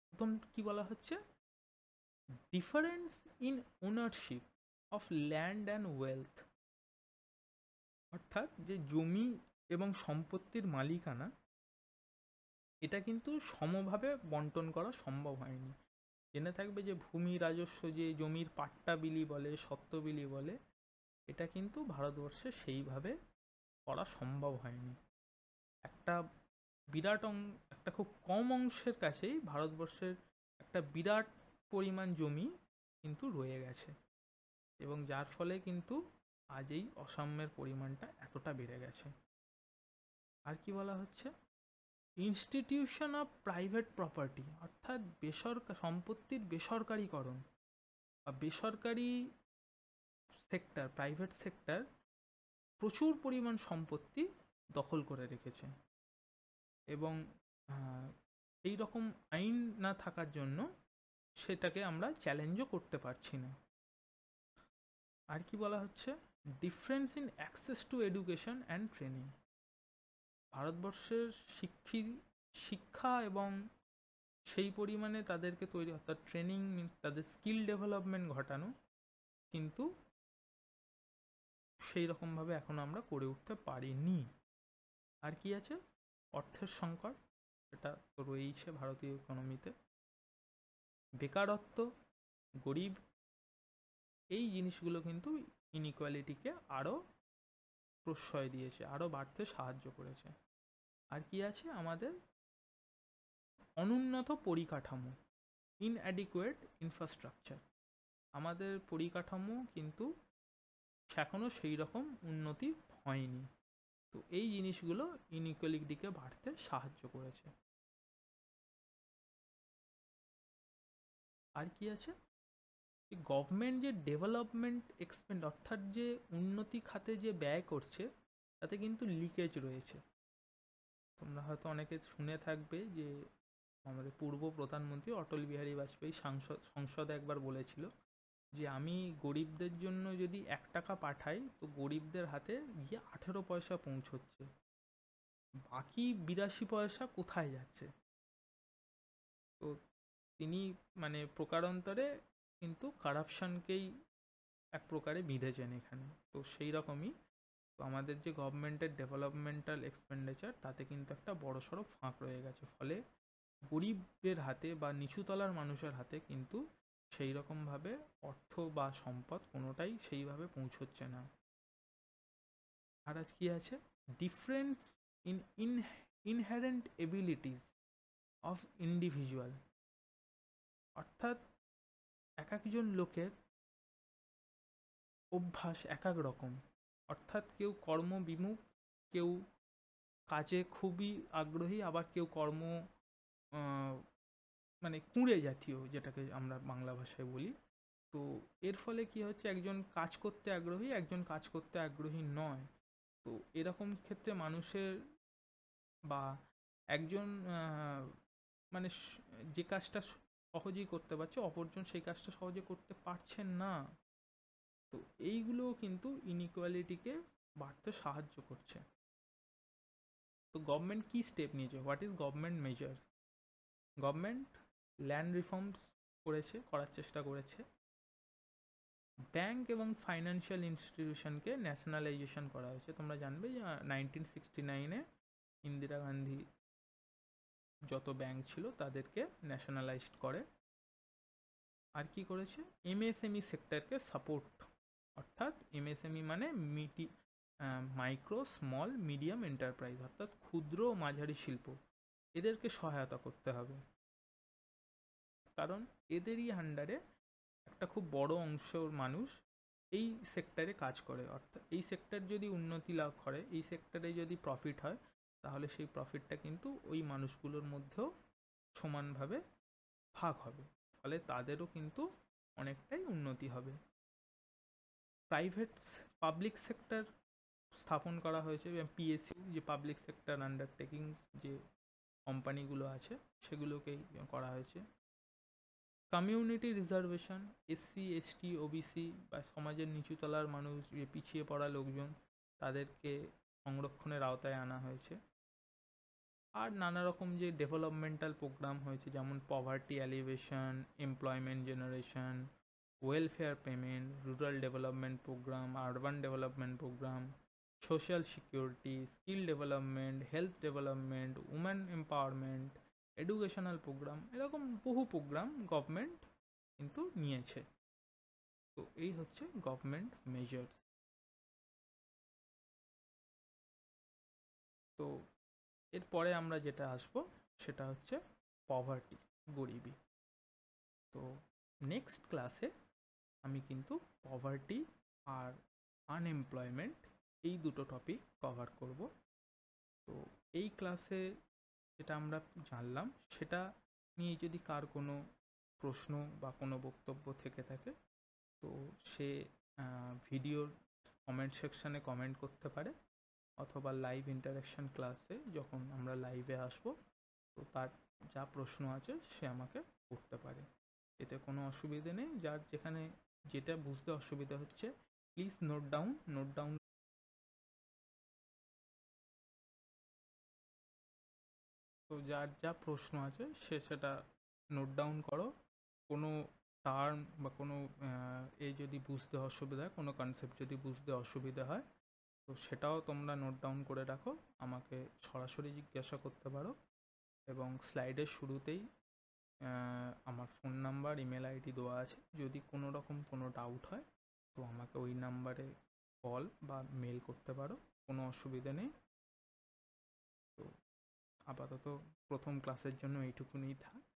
প্রথম কি বলা হচ্ছে, difference in ownership of land and wealth, অর্থাৎ যে জমি এবং সম্পত্তির মালিকানা এটা কিন্তু সমভাবে বন্টন করা সম্ভব হয়নি। জেনে থাকবে যে ভূমি রাজস্ব, যে জমির পাট্টা বিলি বলে, সত্ত্ব বিলি বলে, এটা কিন্তু ভারতবর্ষে সেইভাবে করা সম্ভব হয়নি। একটা একটা খুব কম অংশের কাছেই ভারতবর্ষের একটা বিরাট পরিমাণ জমি কিন্তু রয়ে গেছে, এবং যার ফলে কিন্তু আজ এই অসাম্যের পরিমাণটা এতটা বেড়ে গেছে। আর কি বলা হচ্ছে, ইনস্টিটিউশন অফ প্রাইভেট প্রপার্টি, অর্থাৎ সম্পত্তির বেসরকারীকরণ বা বেসরকারি সেক্টর, প্রাইভেট সেক্টর প্রচুর পরিমাণ সম্পত্তি দখল করে রেখেছে, এবং এই রকম আইন না থাকার জন্য সেটাকে আমরা চ্যালেঞ্জও করতে পারছি না। আর কি বলা হচ্ছে, difference in access to education and training, ভারতবর্ষের শিক্ষা এবং সেই পরিমাণে তাদেরকে তৈরি, অর্থাৎ ট্রেনিং, তাদের স্কিল ডেভেলপমেন্ট ঘটানো কিন্তু সেই রকমভাবে এখন আমরা করে উঠতে পারিনি। আর কি আছে, অর্থের সংকট, এটা তো রয়েইছে ভারতীয় ইকোনমিতে। বেকারত্ব, গরিব, এই জিনিসগুলো কিন্তু ইনইকুয়ালিটিকে আরও প্রশ্রয় দিয়েছে, আরও বাড়তে সাহায্য করেছে। আর কি আছে আমাদের অনুন্নত পরিকাঠামো, ইনঅ্যাডিকুয়েট ইনফ্রাস্ট্রাকচার। আমাদের পরিকাঠামো কিন্তু এখনও সেই রকম উন্নতি হয়নি। তো এই জিনিসগুলো ইনইকুয়ালিটিকে বাড়তে সাহায্য করেছে। আর কি আছে, গভর্নমেন্ট যে ডেভেলপমেন্ট এক্সপেন্ড অর্থাৎ যে উন্নতি খাতে যে ব্যয় করছে তাতে কিন্তু লিকেজ রয়েছে। তোমরা হয়তো অনেকে শুনে থাকবে যে আমাদের পূর্ব প্রধানমন্ত্রী অটল বিহারী বাজপেয়ী সংসদে একবার বলেছিল যে আমি গরিবদের জন্য যদি 1 টাকা পাঠাই তো গরিবদের হাতে গিয়ে 18 পয়সা পৌঁছচ্ছে, বাকি 82 পয়সা কোথায় যাচ্ছে। তো তিনি মানে প্রকারান্তরে কিন্তু কারাপশনকেই এক প্রকারে বিঁধেছেন এখানে। তো সেই রকমই তো আমাদের যে গভর্নমেন্টের ডেভেলপমেন্টাল এক্সপেন্ডিচার তাতে কিন্তু একটা বড়সড় ফাঁক রয়ে গেছে, ফলে গরিবদের হাতে বা নিচুতলার মানুষের হাতে কিন্তু সেই রকমভাবে অর্থ বা সম্পদ কোনোটাই সেইভাবে পৌঁছচ্ছে না। আর আজ কি আছে, difference in inherent abilities of individual, অর্থাৎ এক একজন লোকের অভ্যাস এক এক রকম। অর্থাৎ কেউ কর্মবিমুখ, কেউ কাজে খুবই আগ্রহী, আবার কেউ মানে কুঁড়ে জাতীয়, যেটাকে আমরা বাংলা ভাষায় বলি। তো এর ফলে কি হচ্ছে, একজন কাজ করতে আগ্রহী, একজন কাজ করতে আগ্রহী নয়। তো এরকম ক্ষেত্রে মানুষের বা একজন মানে যে কাজটা সহজেই করতে পারছে অপরজন সেই কাজটা সহজে করতে পারছেন না। তো এইগুলোও কিন্তু ইনইকুয়ালিটিকে বাড়তে সাহায্য করছে। তো গভর্নমেন্ট কি স্টেপ নিয়েছে, what is government measures? Government land reforms করার চেষ্টা করেছে। ব্যাংক এবং ফাইন্যান্সিয়াল ইনস্টিটিউশনকে ন্যাশনালাইজেশন করা হয়েছে। তোমরা জানবে যে 1969-এ ইন্দিরা গান্ধী যত ব্যাংক ছিল তাদেরকে ন্যাশনালাইজড করে। আর কি করেছে, এমএসএমই সেক্টরকে সাপোর্ট, অর্থাৎ এমএসএমই মানে মাইক্রো স্মল মিডিয়াম এন্টারপ্রাইজ, অর্থাৎ ক্ষুদ্র ও মাঝারি শিল্প, এদেরকে সহায়তা করতে হবে। কারণ এদেরই আন্ডারে একটা খুব বড় অংশের মানুষ এই সেক্টরে কাজ করে। অর্থাৎ এই সেক্টর যদি উন্নতি লাভ করে, এই সেক্টরে যদি প্রফিট হয়, তাহলে সেই প্রফিটটা কিন্তু ওই মানুষগুলোর মধ্যেও সমানভাবে ভাগ হবে, ফলে তাদেরও কিন্তু অনেকটাই উন্নতি হবে। প্রাইভেট পাবলিক সেক্টর স্থাপন করা হয়েছে, পিএসইউ, যে পাবলিক সেক্টর আন্ডারটেকিংস যে কোম্পানিগুলো আছে সেগুলোকেই করা হয়েছে। Community reservation, SC ST OBC বা সমাজের নিচুতলার মানুষ, যে পিছিয়ে পড়া লোকজন, তাদেরকে সংরক্ষণের আওতায় আনা হয়েছে। আর নানা রকম যে ডেভেলপমেন্টাল প্রোগ্রাম হয়েছে, যেমন poverty alleviation, employment generation, welfare payment, rural development program, urban development program, social security, skill development, health development, woman empowerment, educational program, এরকম বহু প্রোগ্রাম গভর্নমেন্ট কিন্তু নিয়েছে। তো এই হচ্ছে গভর্নমেন্ট মেজার্স। তো এরপরে আমরা যেটা আসবো সেটা হচ্ছে পভার্টি, গরিবি। তো নেক্সট ক্লাসে আমি কিন্তু পভার্টি আর আনএমপ্লয়মেন্ট এই দুটো টপিক কভার করব। তো এই ক্লাসে যেটা আমরা জানলাম সেটা নিয়ে যদি কার কোনো প্রশ্ন বা কোনো বক্তব্য থেকে থাকে, তো সে ভিডিওর কমেন্ট সেকশানে কমেন্ট করতে পারে, অথবা লাইভ ইন্টারাকশান ক্লাসে যখন আমরা লাইভে আসব তো তার যা প্রশ্ন আছে সে আমাকে করতে পারে। এতে কোনো অসুবিধে নেই। যার যেখানে যেটা বুঝতে অসুবিধা হচ্ছে প্লিজ নোট ডাউন। তো যার যা প্রশ্ন আছে সে সেটা নোট ডাউন করো। কোনো টার্ম বা কোনো যদি বুঝতে অসুবিধা হয়, কোনো কনসেপ্ট যদি বুঝতে অসুবিধা হয়, তো সেটাও তোমরা নোট ডাউন করে রাখো, আমাকে সরাসরি জিজ্ঞাসা করতে পারো। এবং স্লাইডের শুরুতেই আমার ফোন নাম্বার, ইমেল আইডি দেওয়া আছে। যদি কোনো রকম কোনো ডাউট হয় তো আমাকে ওই নাম্বারে কল বা মেল করতে পারো, কোনো অসুবিধা নেই। তো আপাতত প্রথম ক্লাসের জন্য এইটুকুনি থাক।